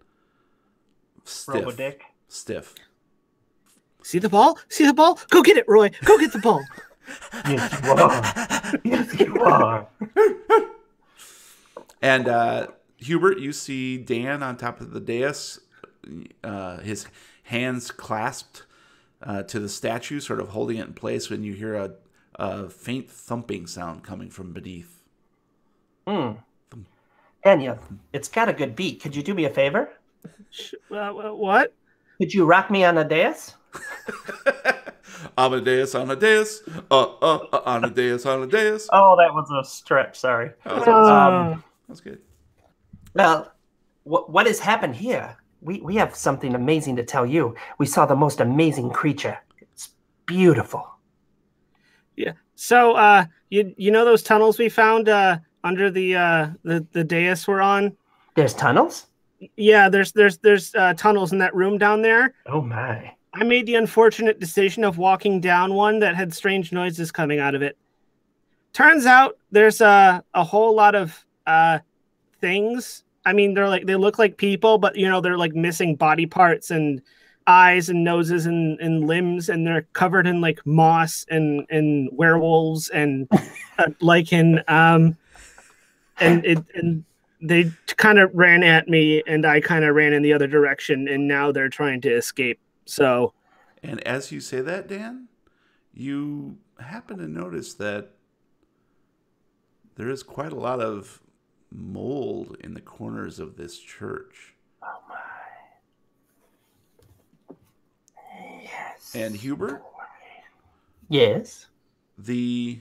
stiff. Robodick. Stiff. See the ball? See the ball? Go get it, Roy. Go get the ball. Yes, you are. Yes, you are. And Hubert, you see Dan on top of the dais, his hands clasped to the statue, sort of holding it in place, when you hear a faint thumping sound coming from beneath. Daniel, it's got a good beat. Could you do me a favor? What? Could you rock me on a dais? Amadeus on a dais. On a dais, on a dais. Oh, that was a stretch. Sorry. That's good. Well, what has happened here? We have something amazing to tell you. We saw the most amazing creature. It's beautiful. Yeah. So, you know those tunnels we found under the dais we're on? There's tunnels? Yeah, there's tunnels in that room down there. Oh my. I made the unfortunate decision of walking down one that had strange noises coming out of it. Turns out there's a whole lot of things. I mean, they look like people, but they're like missing body parts and eyes and noses and limbs, and they're covered in like moss and werewolves and lichen. And they kind of ran at me, and I kind of ran in the other direction, and now they're trying to escape. So, and as you say that, Dan, you happen to notice that there is quite a lot of mold in the corners of this church. Oh my. Yes. And Hubert? Yes. The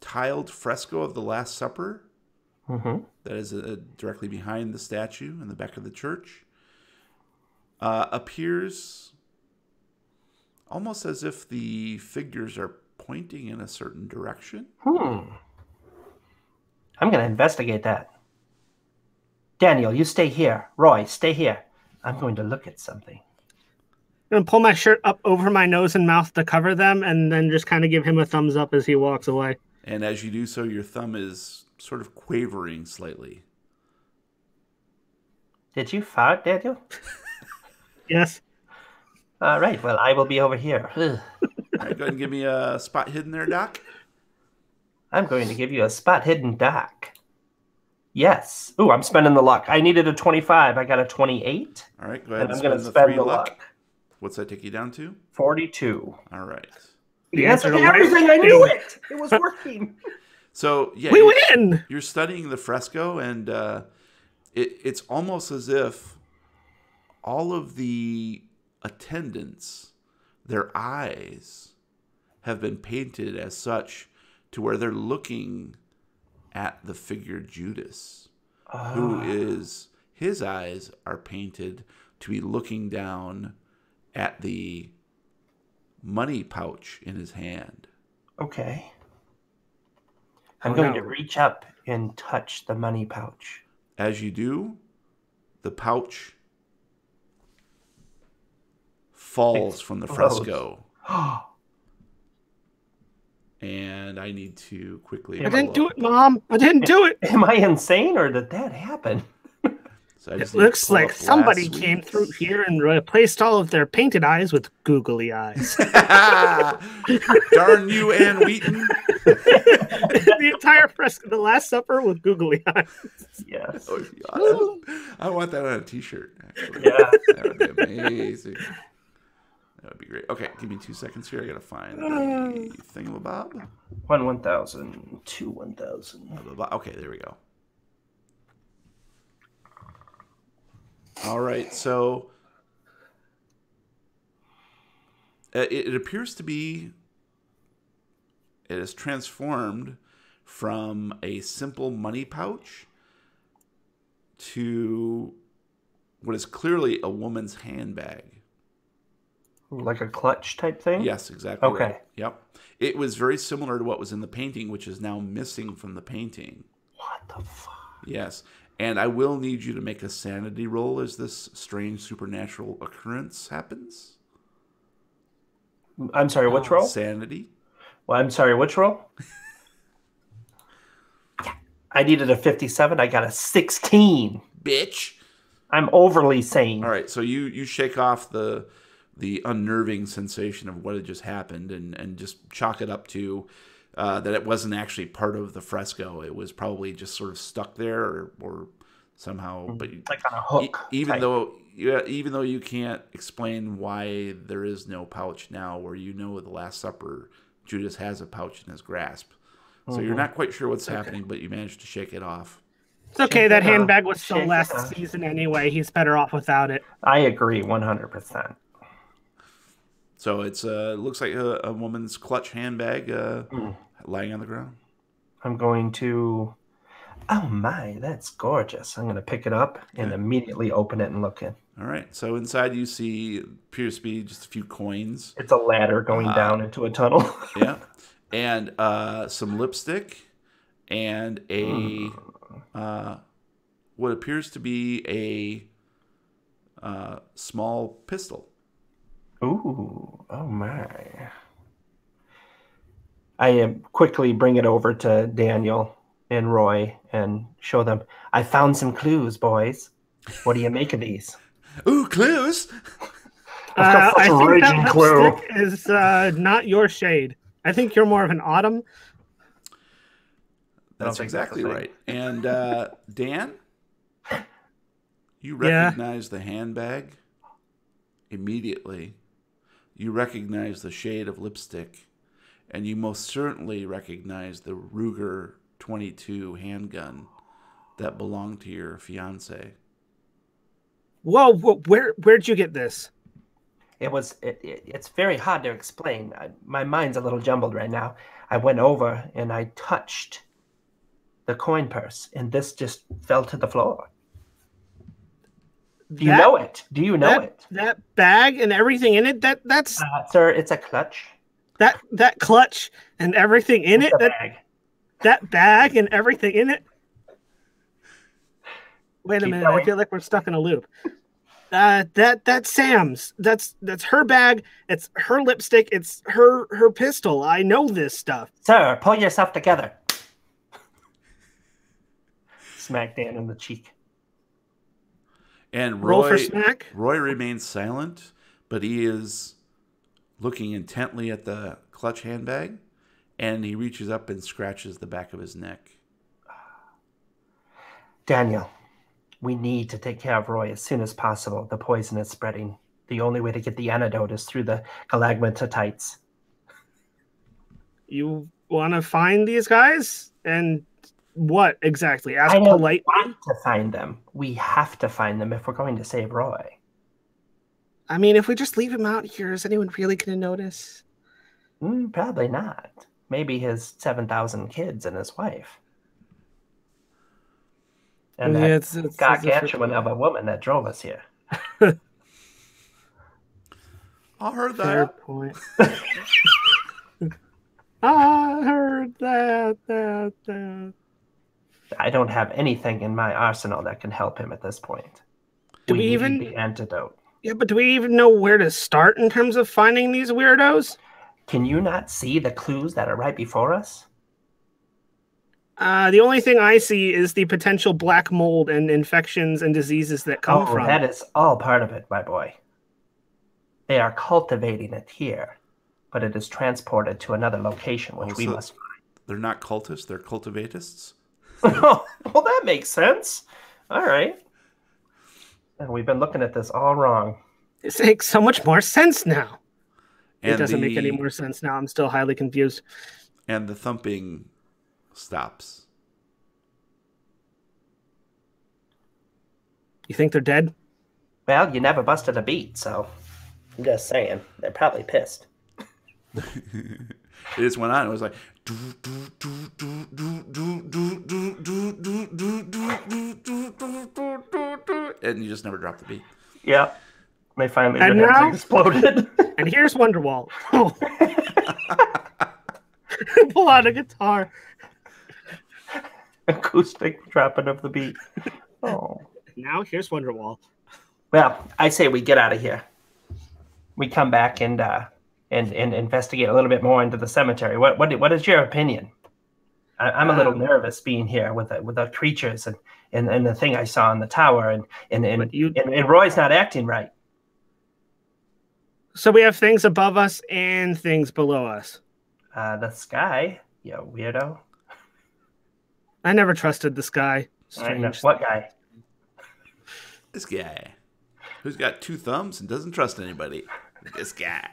tiled fresco of the Last Supper that is directly behind the statue in the back of the church appears almost as if the figures are pointing in a certain direction. I'm going to investigate that. Daniel, you stay here. Roy, stay here. I'm going to look at something. I'm going to pull my shirt up over my nose and mouth to cover them, and then just kind of give him a thumbs up as he walks away. And as you do so, your thumb is sort of quavering slightly. Did you fart, Daniel? Yes. All right. Well, I will be over here. All right, go ahead and give me a spot hidden there, Doc. I'm going to give you a spot hidden, Doc. Yes. Ooh, I'm spending the luck. I needed a 25. I got a 28. All right, go ahead and I'm going to spend spend the 3 the luck. luck. What's that take you down to? 42. All right. The Yes, answer to everything. I knew it. It was working. So, yeah. We win! You're studying the fresco, and it's almost as if all of the attendants, their eyes have been painted as such to where they're looking at the figure Judas, who is, his eyes are painted to be looking down at the money pouch in his hand. Okay. I'm going to reach up and touch the money pouch. As you do, the pouch falls from the fresco. And I need to quickly... I didn't do it, Mom. I didn't do it. Am I insane, or did that happen? So I just It need to looks pull like up somebody last came week's. through here and replaced all of their painted eyes with googly eyes. Darn you, Ann Wheaton. The entire fresco, the Last Supper with googly eyes. Yes. That would be awesome. I want that on a t-shirt, actually. Yeah. That would be amazing. That would be great. Okay, give me 2 seconds here. I got to find the thingamabob. 1,000, 2 1,000. Okay, there we go. All right, so it appears to be, it is transformed from a simple money pouch to what is clearly a woman's handbag. Like a clutch type thing? Yes, exactly. Okay. Right. Yep. It was very similar to what was in the painting, which is now missing from the painting. What the fuck? Yes. And I will need you to make a sanity roll as this strange supernatural occurrence happens. I'm sorry, which roll? Sanity. Well, I'm sorry, which roll? I needed a 57. I got a 16. Bitch. I'm overly sane. All right, so you shake off the unnerving sensation of what had just happened and just chalk it up to that it wasn't actually part of the fresco. It was probably just sort of stuck there or somehow. But Like on a hook. even type. though you can't explain why there is no pouch now, where you know the Last Supper, Judas has a pouch in his grasp. So you're not quite sure what's happening, but you managed to shake it off. It's okay. That handbag was so Shake it last off. season anyway. He's better off without it. I agree 100%. So it looks like a woman's clutch handbag lying on the ground. I'm going to... Oh my, that's gorgeous. I'm going to pick it up and immediately open it and look in. All right. So inside you see appears to be just a few coins. It's a ladder going down into a tunnel. Yeah. And some lipstick and a what appears to be a small pistol. Ooh, oh my. I quickly bring it over to Daniel and Roy and show them. I found some clues, boys. What do you make of these? Ooh, clues! I've got such I a think raging that clue. lipstick is not your shade. I think you're more of an autumn. That's think exactly that's the right. And Dan, you Yeah. recognize the handbag immediately. You recognize the shade of lipstick, and you most certainly recognize the Ruger 22 handgun that belonged to your fiance. Whoa, where'd you get this? It's very hard to explain. My mind's a little jumbled right now. I went over and I touched the coin purse, and this just fell to the floor. Do you know it? Do you know it? That bag and everything in it, that's Sir, it's a clutch. that clutch and everything in It's it, a bag. that bag and everything in it. Wait a Keep minute. I going. feel like we're stuck in a loop. That's Sam's. That's her bag. It's her lipstick. It's her pistol. I know this stuff. Sir, pull yourself together. Smack Dan in the cheek. And Roll for smack. Roy remains silent, but he is looking intently at the clutch handbag, and he reaches up and scratches the back of his neck. Daniel, we need to take care of Roy as soon as possible. The poison is spreading. The only way to get the antidote is through the galagmatites. You want to find these guys? And what exactly? Ask I don't politely. want to find them. We have to find them if we're going to save Roy. I mean, if we just leave him out here, is anyone really going to notice? Probably not. Maybe his 7,000 kids and his wife. And Yeah, that gargantuan of a woman that drove us here. I heard Fair that. point. I heard that. I don't have anything in my arsenal that can help him at this point. Do we need even- the antidote? Yeah, but do we even know where to start in terms of finding these weirdos? Can you not see the clues that are right before us? The only thing I see is the potential black mold and infections and diseases that come from that it. is all part of it, my boy. They are cultivating it here, but it is transported to another location, which we must find. They're not cultists, they're cultivatists. Well, that makes sense. All right. And we've been looking at this all wrong. This makes so much more sense now. And It doesn't make any more sense now. I'm still highly confused. And the thumping stops. You think they're dead? Well, you never busted a beat, so I'm just saying. They're probably pissed. It just went on. It was like, and you just never dropped the beat. Yep. They finally And their heads now- exploded. And here's Wonderwall. Pull out a guitar. Acoustic dropping of the beat. Oh. Now here's Wonderwall. Well, I say we get out of here. We come back and investigate a little bit more into the cemetery. What is your opinion? I'm a little nervous being here with the creatures and the thing I saw in the tower and Roy's not acting right. So we have things above us and things below us. The sky, you weirdo. I never trusted this guy. I know. Strange. What guy? This guy, who's got two thumbs and doesn't trust anybody. This guy.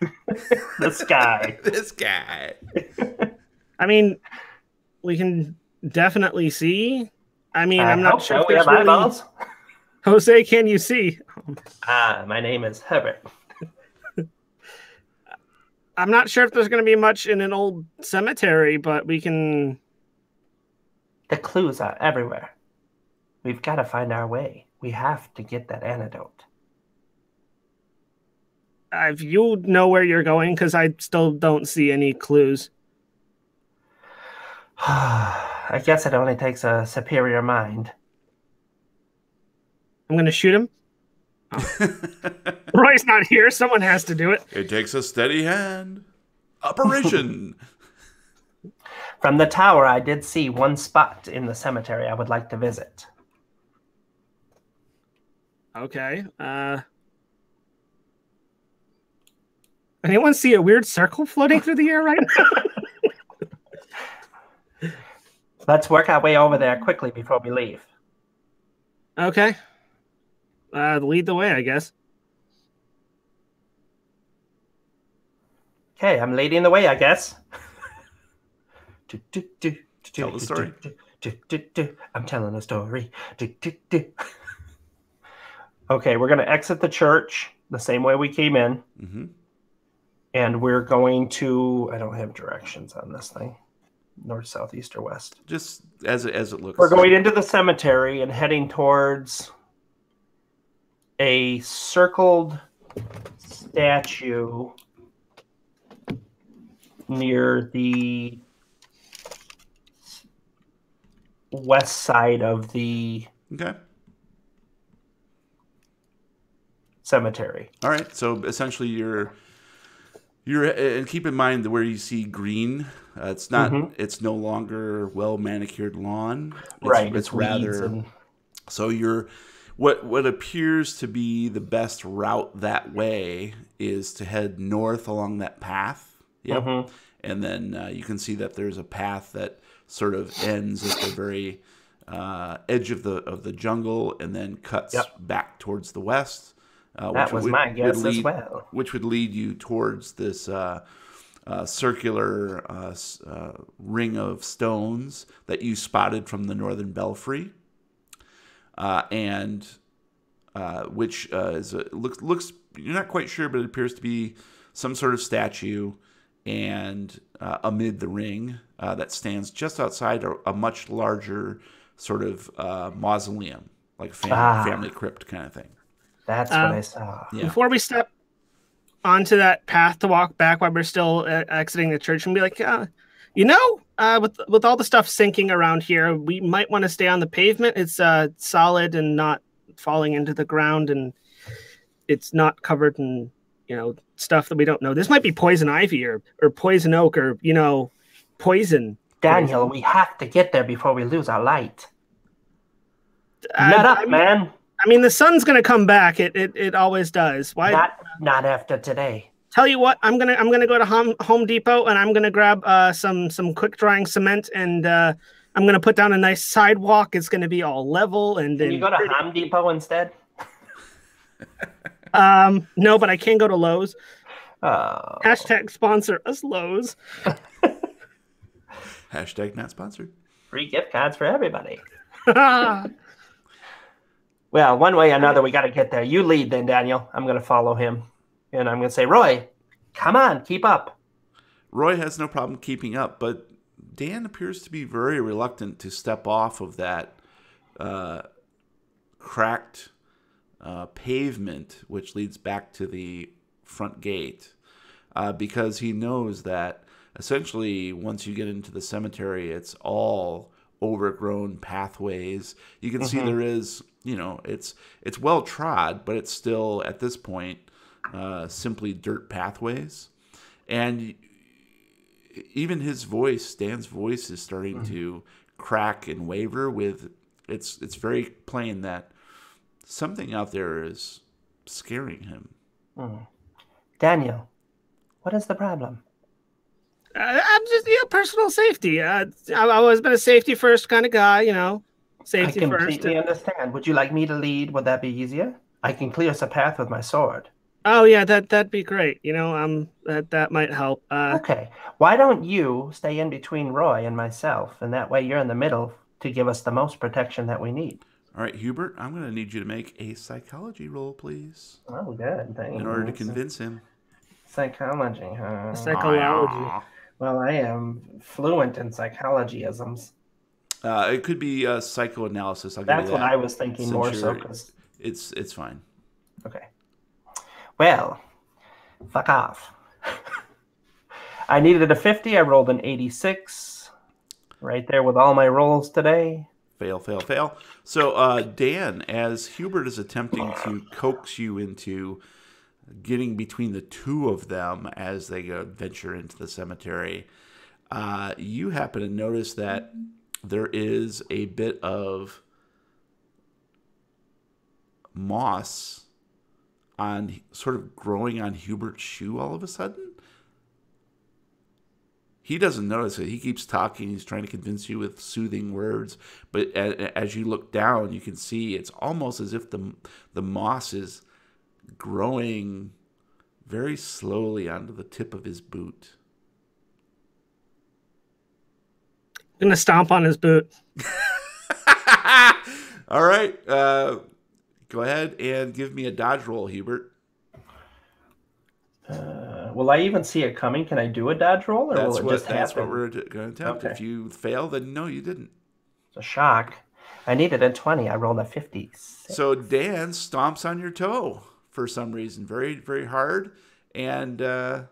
This guy. This guy. I mean, we can definitely see. I mean, I I'm not hope sure so. if We there's have really... eyeballs. Jose, can you see? My name is Herbert. I'm not sure if there's going to be much in an old cemetery, but we can... The clues are everywhere. We've got to find our way. We have to get that antidote. If you know where you're going, because I still don't see any clues. I guess it only takes a superior mind. I'm going to shoot him. Oh. Roy's not here. Someone has to do it. It takes a steady hand. Operation. From the tower, I did see one spot in the cemetery I would like to visit. Okay. Anyone see a weird circle floating through the air right now? Let's work our way over there quickly before we leave. Okay. Lead the way, I guess. Okay, I'm leading the way, I guess. Tell the story. I'm telling a story. Okay, we're going to exit the church the same way we came in. Mm-hmm. And we're going to... I don't have directions on this thing. North, south, east, or west. Just as it looks. We're going into the cemetery and heading towards a circled statue near the west side of the Okay. cemetery. All right. So essentially, you're and keep in mind that where you see green, it's not. It's no longer well manicured lawn. Right. It's weeds rather. and So you're what appears to be the best route that way is to head north along that path. Yep. And then you can see that there's a path that sort of ends at the very edge of the jungle and then cuts back towards the west. That was my guess as well. Which would lead you towards this circular ring of stones that you spotted from the northern belfry, and which looks you're not quite sure, but it appears to be some sort of statue, and amid the ring that stands just outside a much larger sort of mausoleum, like a family crypt kind of thing. That's what I saw. Yeah. Before we step onto that path to walk back while we're still exiting the church, and be like, with all the stuff sinking around here, we might want to stay on the pavement. It's solid and not falling into the ground, and it's not covered in stuff that we don't know. This might be poison ivy or poison oak or poison. Daniel, we have to get there before we lose our light. Nut up, man. I mean, the sun's gonna come back. It always does. Why? Not after today. Tell you what, I'm gonna go to Home Depot and I'm gonna grab some quick drying cement, and I'm gonna put down a nice sidewalk. It's gonna be all level. And Can you go to Home Depot instead? No, but I can go to Lowe's. Oh. Hashtag sponsor us, Lowe's. Hashtag not sponsored. Free gift cards for everybody. Well, one way or another, we got to get there. You lead then, Daniel. I'm going to follow him. And I'm going to say, Roy, come on, keep up. Roy has no problem keeping up, but Dan appears to be very reluctant to step off of that cracked pavement, which leads back to the front gate, because he knows that essentially once you get into the cemetery, it's all overgrown pathways. You can see there is, it's well trod, but it's still at this point simply dirt pathways. And even his voice, Dan's voice, is starting to crack and waver. It's very plain that something out there is scaring him. Daniel, what is the problem? I'm just personal safety. I've always been a safety first kind of guy. Safety first. I completely understand. Would you like me to lead? Would that be easier? I can clear us a path with my sword. Oh yeah, that'd be great. That might help. Okay. Why don't you stay in between Roy and myself, and that way you're in the middle to give us the most protection that we need. All right, Hubert, I'm going to need you to make a psychology roll, please. Oh, good. Thanks. In order to convince him. Psychology, huh? Psychology. Well, I am fluent in psychologyisms. It could be psychoanalysis. That's what I was thinking more so. It's fine. Okay. Well, fuck off. I needed a 50. I rolled an 86. Right there with all my rolls today. Fail. So, Dan, as Hubert is attempting to coax you into getting between the two of them as they venture into the cemetery, you happen to notice that there is a bit of moss sort of growing on Hubert's shoe all of a sudden. He doesn't notice it. He keeps talking. He's trying to convince you with soothing words. But as you look down, you can see it's almost as if the moss is growing very slowly onto the tip of his boot. I'm going to stomp on his boot. All right. Go ahead and give me a dodge roll, Hubert. Will I even see it coming? Can I do a dodge roll, or will it just happen? That's what we're going to attempt. Okay. If you fail, then no, you didn't. It's a shock. I needed a 20. I rolled a 50. So Dan stomps on your toe for some reason, very, very hard, and it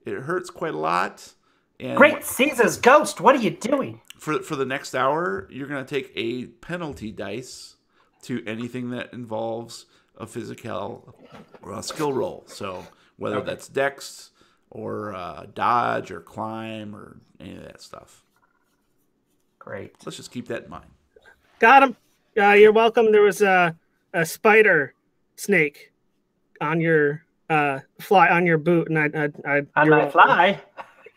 hurts quite a lot. And Great Caesar's ghost! What are you doing? For the next hour, you're going to take a penalty dice to anything that involves a physical or a skill roll. So whether that's Dex or dodge or climb or any of that stuff. Great. Let's just keep that in mind. Got him. You're welcome. There was a spider snake on your fly on your boot, and I On my fly.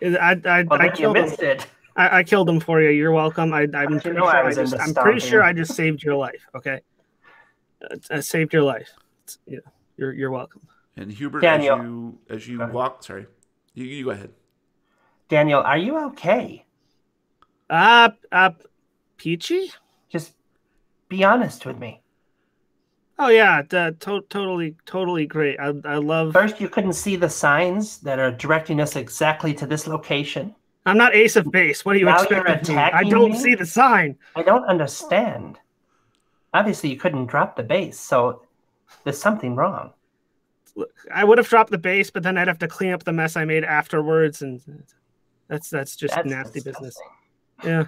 I killed him. I killed him for you. You're welcome. I'm pretty sure I just saved your life. Okay, I saved your life. You're welcome. And Hubert, Daniel, as you walk, sorry, you go ahead. Daniel, are you okay? Peachy? Just be honest with me. Oh yeah, totally great. I love. First, you couldn't see the signs that are directing us exactly to this location. I'm not Ace of Base. What do you expect of me? I don't see the sign. I don't understand. Obviously, you couldn't drop the base, so there's something wrong. I would have dropped the base, but then I'd have to clean up the mess I made afterwards, and that's just nasty disgusting. Business. Yeah. Is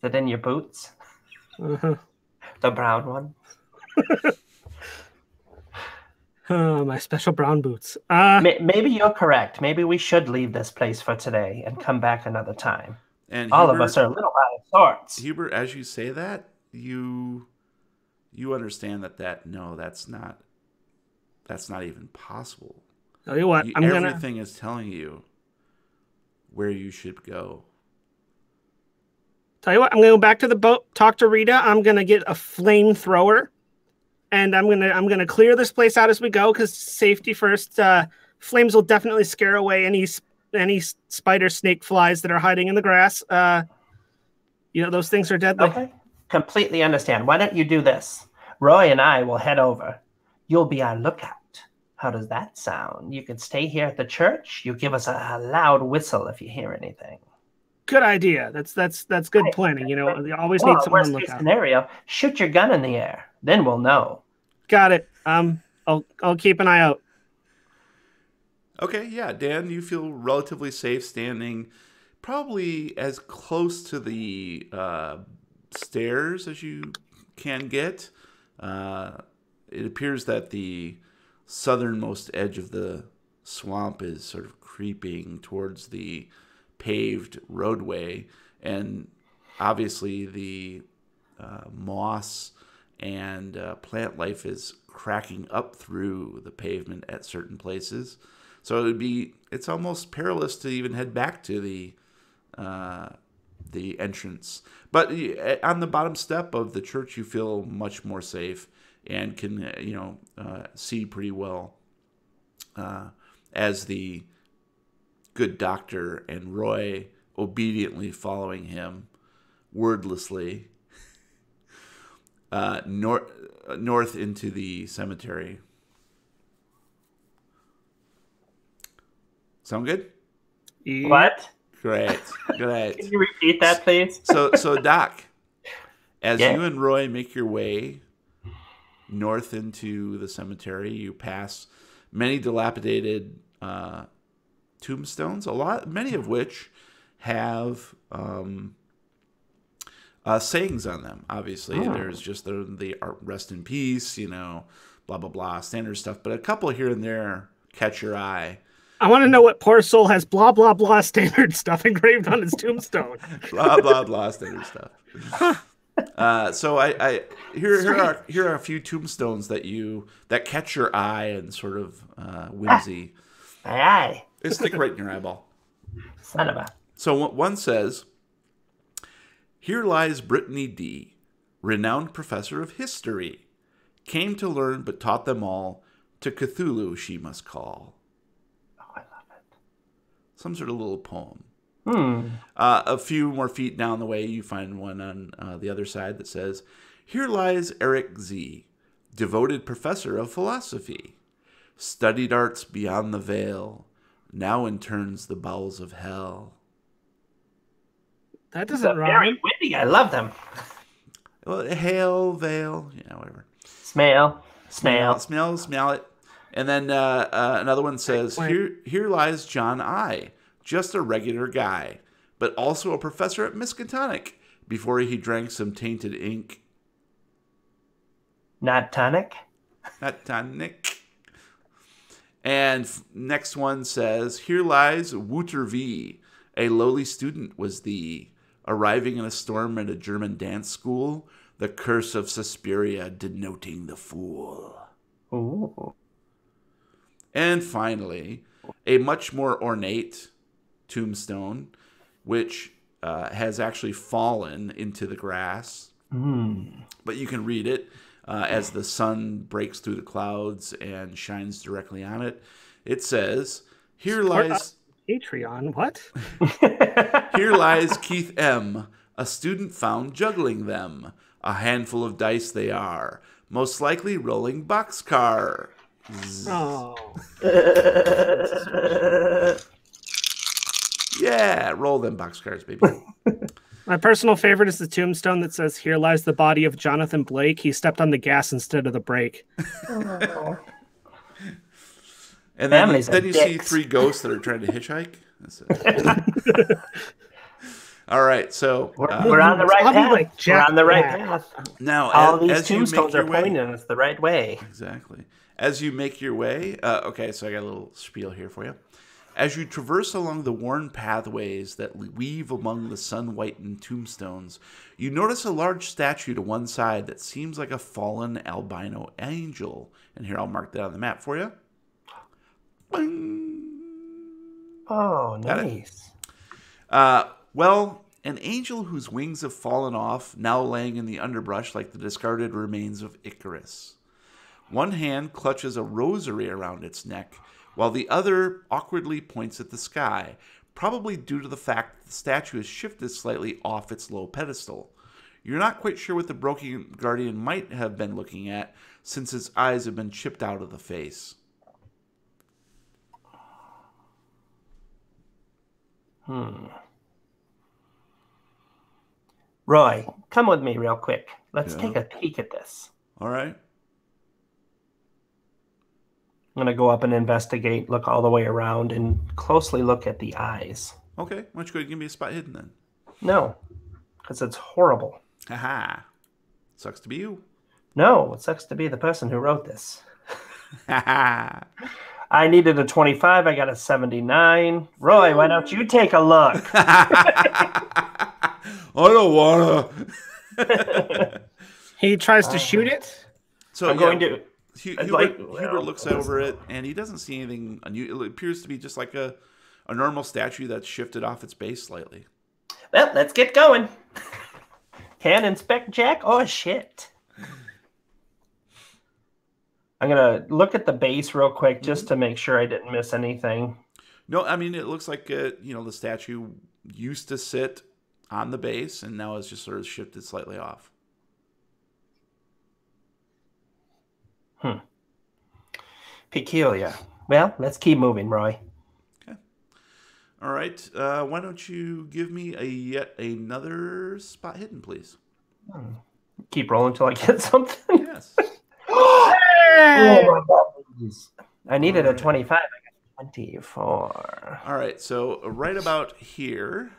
it in your boots? Uh-huh. The brown one? Oh, my special brown boots. Maybe you're correct. Maybe we should leave this place for today and come back another time. And all Hubert, of us are a little out of sorts. Hubert, as you say that, you understand that's not even possible. Tell you what, everything is telling you where you should go. Tell you what, I'm gonna go back to the boat, talk to Rita. I'm gonna get a flamethrower, and I'm gonna clear this place out as we go, because safety first. Flames will definitely scare away any spider snake flies that are hiding in the grass. Those things are deadly. Okay, completely understand. Why don't you do this? Roy and I will head over. You'll be our lookout. How does that sound? You can stay here at the church. You give us a loud whistle if you hear anything. Good idea. That's good planning. You always need someone to look out. Scenario: shoot your gun in the air. Then we'll know. Got it. I'll keep an eye out. Okay, yeah, Dan, you feel relatively safe standing probably as close to the stairs as you can get. It appears that the southernmost edge of the swamp is sort of creeping towards the paved roadway, and obviously the moss and plant life is cracking up through the pavement at certain places. So it's almost perilous to even head back to the entrance. But on the bottom step of the church, you feel much more safe and can see pretty well as the good doctor and Roy obediently following him wordlessly north into the cemetery. Sound good? What? Great. Can you repeat that, please? So Doc, as you and Roy make your way north into the cemetery, you pass many dilapidated tombstones, many of which have sayings on them. Obviously, there's just the rest in peace, blah blah blah, standard stuff. But a couple here and there catch your eye. I want to know what poor soul has blah blah blah standard stuff engraved on his tombstone. Blah blah blah standard stuff. So here are a few tombstones that catch your eye and sort of whimsy. Aye. They stick right in your eyeball. Son of a. So one says, "Here lies Brittany D., renowned professor of history. Came to learn but taught them all. To Cthulhu she must call." Oh, I love it. Some sort of little poem. A few more feet down the way, you find one on the other side that says, "Here lies Eric Z., devoted professor of philosophy. Studied arts beyond the veil. Now interns the bowels of hell." That doesn't rhyme. Very witty. I love them. Well, hail, veil, whatever. Smell it. And then another one says, Here lies John I., just a regular guy, but also a professor at Miskatonic before he drank some tainted ink. Not tonic? Titanic. And next one says, here lies Wouter V. A lowly student was thee, arriving in a storm at a German dance school, the curse of Suspiria denoting the fool. Ooh. And finally, a much more ornate tombstone, which has actually fallen into the grass. But you can read it as the sun breaks through the clouds and shines directly on it. It says, here lies... Patreon, what? Here lies Keith M., a student found juggling them. A handful of dice they are, most likely rolling boxcar. Oh. Yeah, roll them boxcars, baby. My personal favorite is the tombstone that says, here lies the body of Jonathan Blake. He stepped on the gas instead of the brake. Oh. And then you see 3 ghosts that are trying to hitchhike. That's it. All right, so we're on the right path. Like we're on the right path. Now, all these tombstones are pointing us the right way. Exactly. As you make your way, okay, so I got a little spiel here for you. As you traverse along the worn pathways that weave among the sun-whitened tombstones, you notice a large statue to one side that seems like a fallen albino angel. And here, I'll mark that on the map for you. Bing. Oh, nice. Well, an angel whose wings have fallen off, now laying in the underbrush like the discarded remains of Icarus. One hand clutches a rosary around its neck, while the other awkwardly points at the sky, probably due to the fact that the statue is shifted slightly off its low pedestal. You're not quite sure what the broken guardian might have been looking at, since its eyes have been chipped out of the face. Roy, come with me real quick. Let's take a peek at this. All right. I'm going to go up and investigate, look all the way around, and closely look at the eyes. Okay. Why don't you go ahead and give me a spot hidden then? No, because it's horrible. Haha. Sucks to be you. No, it sucks to be the person who wrote this. Haha. I needed a 25. I got a 79. Roy, why don't you take a look? I don't wanna. He tries to shoot it. So I'm going to. Hubert looks over it, and he doesn't see anything unusual. It appears to be just like a normal statue that's shifted off its base slightly. Well, let's get going. Can inspect Jack? Oh, shit. I'm going to look at the base real quick just to make sure I didn't miss anything. No, I mean, it looks like, the statue used to sit on the base, and now it's just sort of shifted slightly off. Peculiar. Well, let's keep moving, Roy. Okay. All right. Why don't you give me yet another spot hidden, please? Keep rolling until I get something. Yes. Oh my God. I needed a 25. I got 24. All right. So right about here.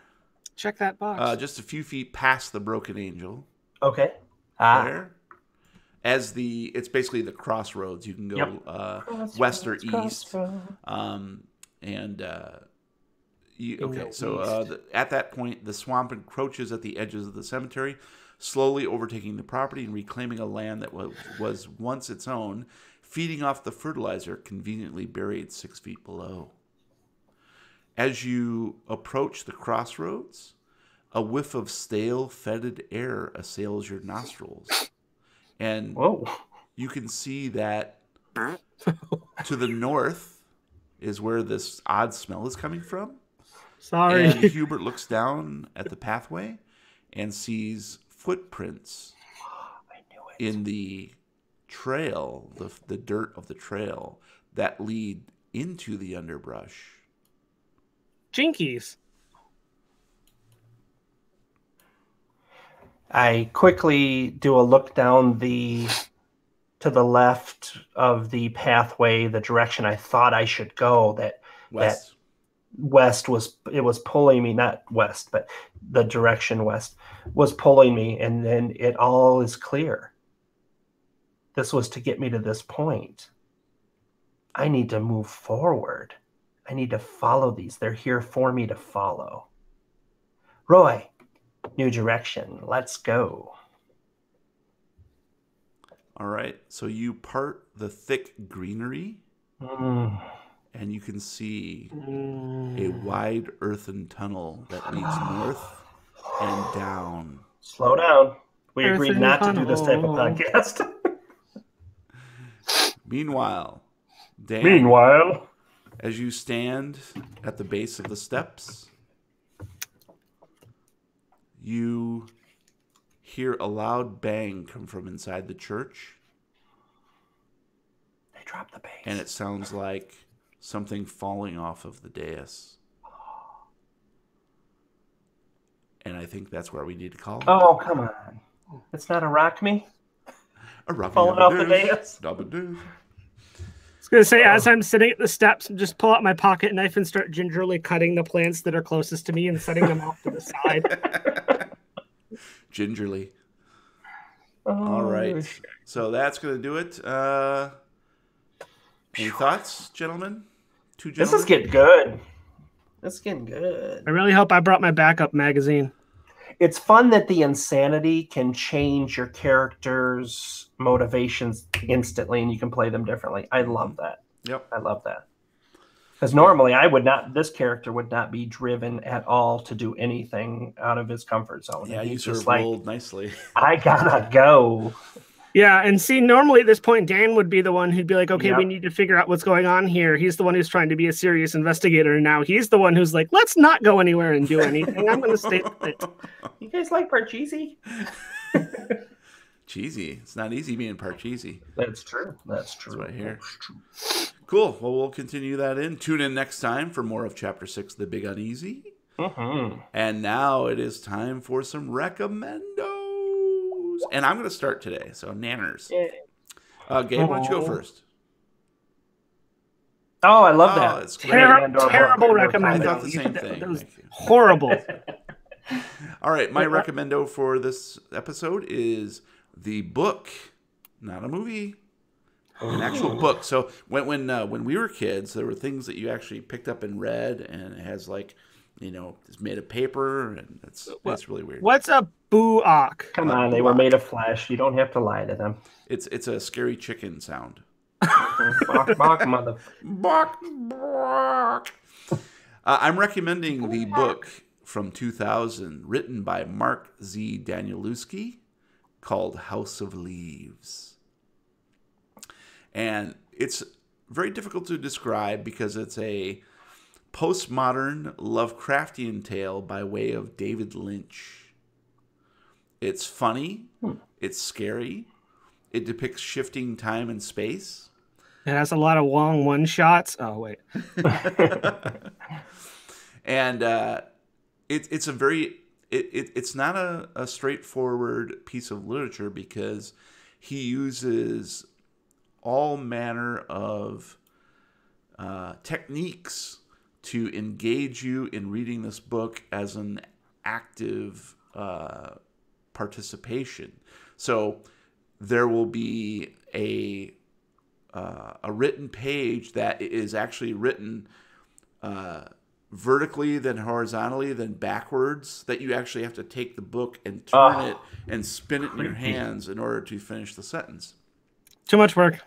Check that box. Just a few feet past the broken angel. Okay. There. It's basically the crossroads. You can go west or east. At that point, the swamp encroaches at the edges of the cemetery, slowly overtaking the property and reclaiming a land that was once its own, feeding off the fertilizer conveniently buried 6 feet below. As you approach the crossroads, a whiff of stale, fetid air assails your nostrils. And you can see that to the north is where this odd smell is coming from. Sorry. And Hubert looks down at the pathway and sees footprints in the trail, the dirt of the trail that lead into the underbrush. Jinkies. I quickly do a look down to the left of the pathway, the direction I thought I should go. That west was pulling me, not west, but the direction west was pulling me, and then it all is clear. This was to get me to this point. I need to move forward. I need to follow these. They're here for me to follow. Roy, new direction. Let's go. All right. So you part the thick greenery, and you can see a wide earthen tunnel that leads north and down. Slow down. We agreed Earthen not to do this type of tunnel. podcast. Meanwhile, Dan, Meanwhile, as you stand at the base of the steps, you hear a loud bang come from inside the church, they dropped the bass. and it sounds like something falling off of the dais. And I think that's where we need to call it. Oh, come on. It's not a rock me? A rock Falling off the dais? I was going to say, as I'm sitting at the steps, just pull out my pocket knife and start gingerly cutting the plants that are closest to me and setting them off to the side. Gingerly. Oh, All right. So that's going to do it. Any thoughts, gentlemen? Two This gentlemen? is getting good. This is getting good. I really hope I brought my backup magazine. It's fun that the insanity can change your character's motivations instantly and you can play them differently. I love that. Yep. I love that. Because normally this character would not be driven at all to do anything out of his comfort zone. Yeah, And you he's sort just of like, rolled nicely. I gotta go. Yeah, and see, normally at this point, Dan would be the one who'd be like, okay, Yep. we need to figure out what's going on here. He's the one who's trying to be a serious investigator, and now he's the one who's like, let's not go anywhere and do anything. I'm going to stay with it. You guys like Parcheesi? Cheesy. It's not easy being Parcheesi. That's true. That's true. That's what I hear. Cool. Well, we'll continue that in. Tune in next time for more of Chapter 6, The Big Uneasy. Mm-hmm. And now it is time for some recommendos. And I'm going to start today. So, nanners. Gabe, why don't you go first? Oh, I love that. It's great. Terrible I recommendo. thought the same thing. That was Thank you. horrible. All right, my recommendo for this episode is the book, not a movie, an actual book. So when we were kids, there were things that you actually picked up and read, and it has like, it's made of paper, and it's really weird. What's a boo-ock? Come on, they were made of flesh. You don't have to lie to them. It's a scary chicken sound. Bark, bark, mother. Bark, bark. I'm recommending the book from 2000, written by Mark Z. Danielewski, called House of Leaves. And it's very difficult to describe because it's a postmodern Lovecraftian tale by way of David Lynch. It's funny. It's scary. It depicts shifting time and space. It has a lot of Wong one-shots. Oh, wait. And it's a very... It's not a straightforward piece of literature because he uses all manner of techniques to engage you in reading this book as an active participation. So there will be a written page that is actually written vertically, then horizontally, then backwards, that you actually have to take the book and turn it and spin it in your hands in order to finish the sentence. Too much work.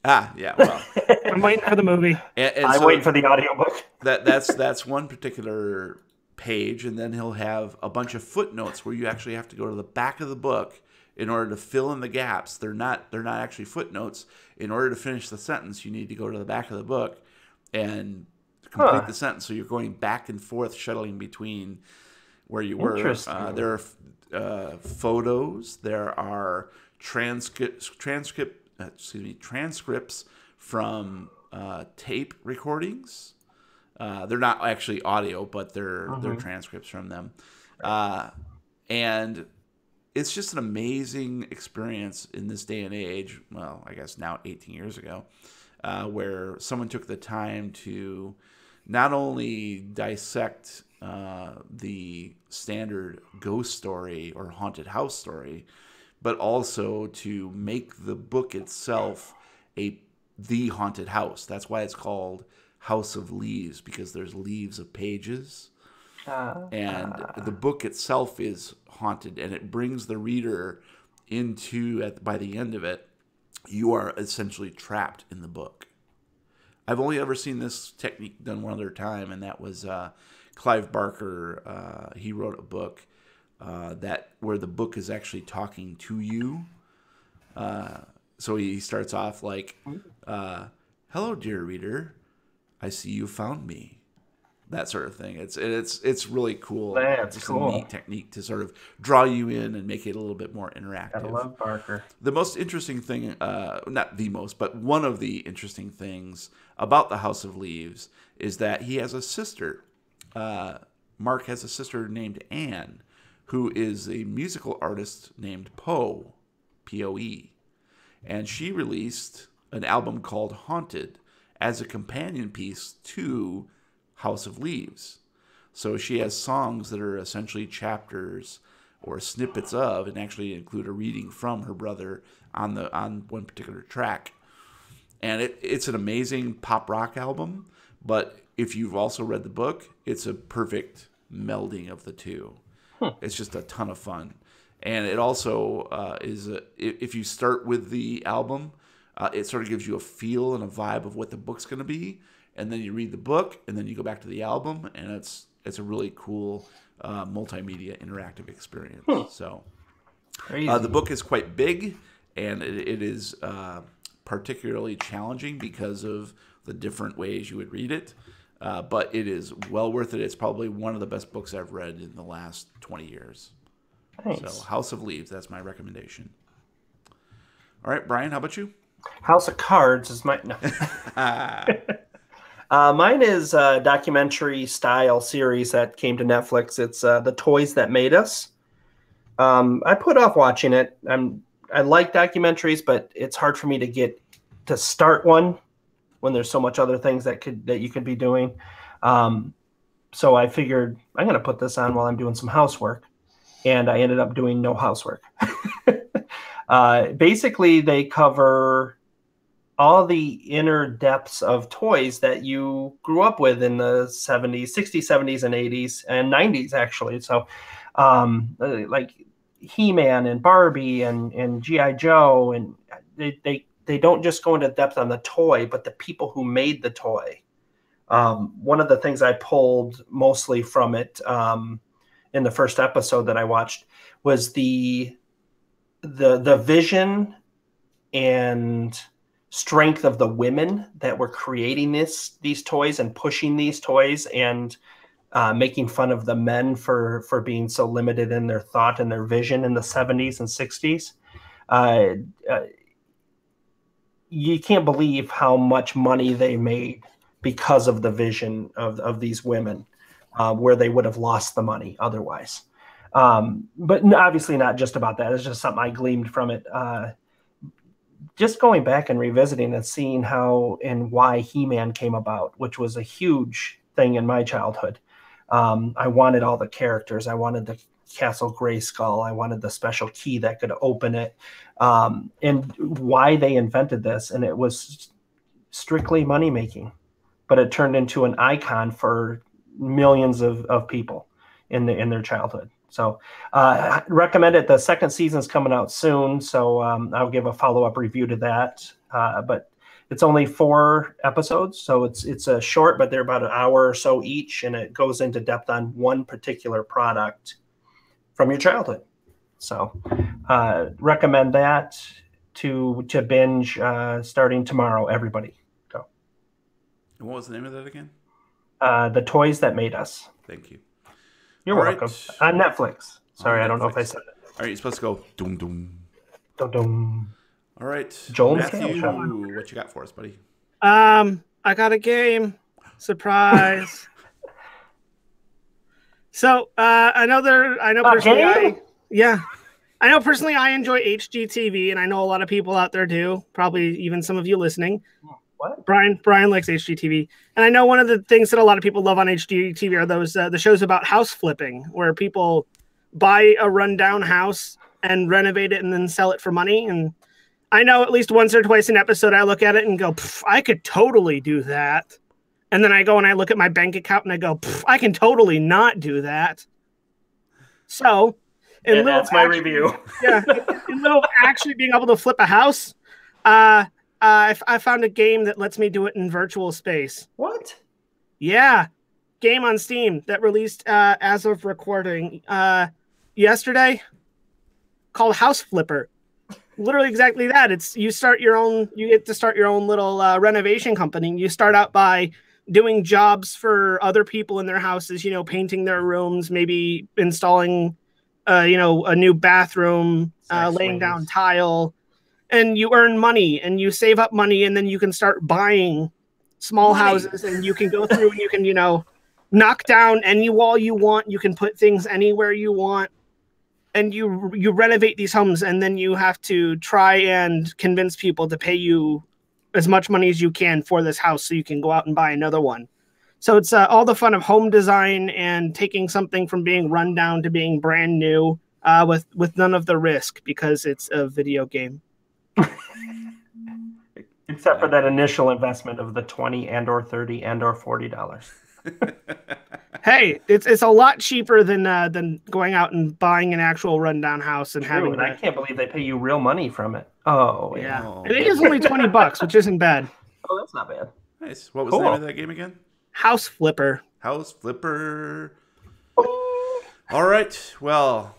Yeah, well. I'm waiting for the movie. And I'm so waiting for the audiobook. That's one particular page, and then he'll have a bunch of footnotes where you actually have to go to the back of the book in order to fill in the gaps. They're not actually footnotes. In order to finish the sentence, you need to go to the back of the book and complete the sentence. So you're going back and forth, shuttling between where you were. There are photos. There are transcripts from tape recordings. They're not actually audio, but they're transcripts from them. And it's just an amazing experience in this day and age. Well, I guess now 18 years ago, where someone took the time to not only dissect the standard ghost story or haunted house story, but also to make the book itself the haunted house. That's why it's called House of Leaves, because there's leaves of pages. And the book itself is haunted, and it brings the reader into, by the end of it, you are essentially trapped in the book. I've only ever seen this technique done one other time, and that was Clive Barker. He wrote a book where the book is actually talking to you. So he starts off like, "Hello, dear reader. I see you found me." That sort of thing. It's really cool. That's it's cool. a neat technique to sort of draw you in and make it a little bit more interactive. I love Barker. The most interesting thing, not the most, but one of the interesting things about the House of Leaves is that he has a sister. Mark has a sister named Anne, who is a musical artist named Poe, P-O-E. And she released an album called Haunted as a companion piece to House of Leaves. So she has songs that are essentially chapters or snippets of, and actually include a reading from her brother on one particular track. And it's an amazing pop rock album, but if you've also read the book, it's a perfect melding of the two. It's just a ton of fun. And it also if you start with the album, it sort of gives you a feel and a vibe of what the book's going to be. And then you read the book, and then you go back to the album, and it's a really cool multimedia interactive experience. So the book is quite big, and it is particularly challenging because of the different ways you would read it. But it is well worth it. It's probably one of the best books I've read in the last 20 years. Nice. So House of Leaves, that's my recommendation. All right, Brian, how about you? House of Cards is my... No. Mine is a documentary style series that came to Netflix. It's The Toys That Made Us. I put off watching it. I like documentaries, but it's hard for me to get to start one when there's so much other things that you could be doing. So I figured I'm going to put this on while I'm doing some housework, and I ended up doing no housework. Basically, they cover all the inner depths of toys that you grew up with in the 70s, 60s, 70s, and 80s, and 90s, actually. So like He-Man and Barbie and G.I. Joe, and they don't just go into depth on the toy, but the people who made the toy. One of the things I pulled mostly from it in the first episode that I watched was the vision and strength of the women that were creating these toys and pushing these toys, and making fun of the men for being so limited in their thought and their vision in the 70s and 60s. You can't believe how much money they made because of the vision of these women, where they would have lost the money otherwise. But obviously not just about that. It's just something I gleaned from it. Just going back and revisiting and seeing how and why He-Man came about, which was a huge thing in my childhood. I wanted all the characters. I wanted the Castle Grayskull. I wanted the special key that could open it, and why they invented this. And it was strictly money making, but it turned into an icon for millions of people in their childhood. So I recommend it. The second season's coming out soon, so I'll give a follow-up review to that. But it's only 4 episodes, so it's a short, but they're about an hour or so each, and it goes into depth on one particular product from your childhood. So recommend that to binge starting tomorrow, everybody. Go. And what was the name of that again? The Toys That Made Us. Thank you. You're welcome. On Netflix. Sorry, I don't know if I said it. All right, you're supposed to go doom doom. Dum dum. All right, Joel Matthew, what you got for us, buddy? I got a game. Surprise. So I know personally, I know personally I enjoy HGTV, and I know a lot of people out there do. Probably even some of you listening. What? Brian likes HGTV, and I know one of the things that a lot of people love on HGTV are those the shows about house flipping, where people buy a rundown house and renovate it and then sell it for money. And I know at least once or twice an episode, I look at it and go, I could totally do that. And then I go and I look at my bank account and I go, I can totally not do that. So, that's my review. Yeah, in lieu of actually being able to flip a house, I found a game that lets me do it in virtual space. What? Yeah, game on Steam that released as of recording yesterday, called House Flipper. Literally exactly that. It's you get to start your own little renovation company. You start out by doing jobs for other people in their houses, painting their rooms, maybe installing a new bathroom, laying down tile, and you earn money and you save up money, and then you can start buying small houses, and you can go through and you can knock down any wall you want. You can put things anywhere you want. And you renovate these homes, and then you have to try and convince people to pay you as much money as you can for this house so you can go out and buy another one. So it's all the fun of home design and taking something from being run down to being brand new with none of the risk, because it's a video game. Except for that initial investment of the $20 and or $30 and or $40. Hey, it's a lot cheaper than going out and buying an actual rundown house and having. I can't believe they pay you real money from it. Oh yeah, and it is only $20, which isn't bad. Oh, that's not bad. Nice. What was the name of that game again? House Flipper. House Flipper. All right. Well,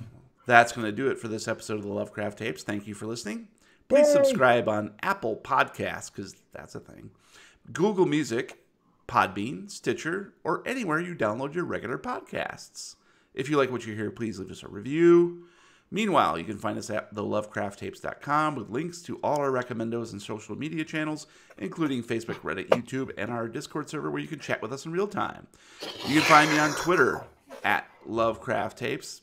that's going to do it for this episode of the Lovecraft Tapes. Thank you for listening. Please subscribe on Apple Podcasts, because that's a thing, Google Music, Podbean, Stitcher, or anywhere you download your regular podcasts. If you like what you hear, please leave us a review. Meanwhile, you can find us at thelovecrafttapes.com with links to all our recommendos and social media channels, including Facebook, Reddit, YouTube, and our Discord server where you can chat with us in real time. You can find me on Twitter at Lovecraft Tapes.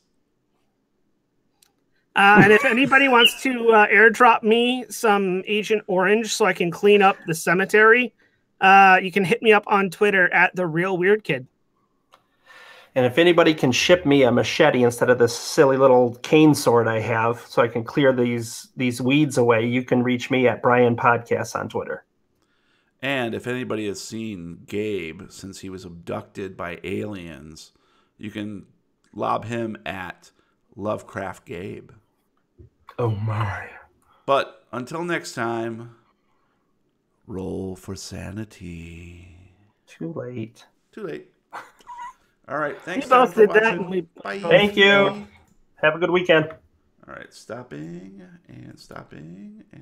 And if anybody wants to airdrop me some Agent Orange so I can clean up the cemetery, you can hit me up on Twitter at TheRealWeirdKid. And if anybody can ship me a machete instead of this silly little cane sword I have, so I can clear these weeds away, you can reach me at Brian Podcasts on Twitter. And if anybody has seen Gabe since he was abducted by aliens, you can lob him at Lovecraft Gabe. Oh my. But until next time, roll for sanity. Too late. Too late. All right. Thanks We both for did that. watching. Bye. Thank you. Have a good weekend. All right. Stopping and stopping.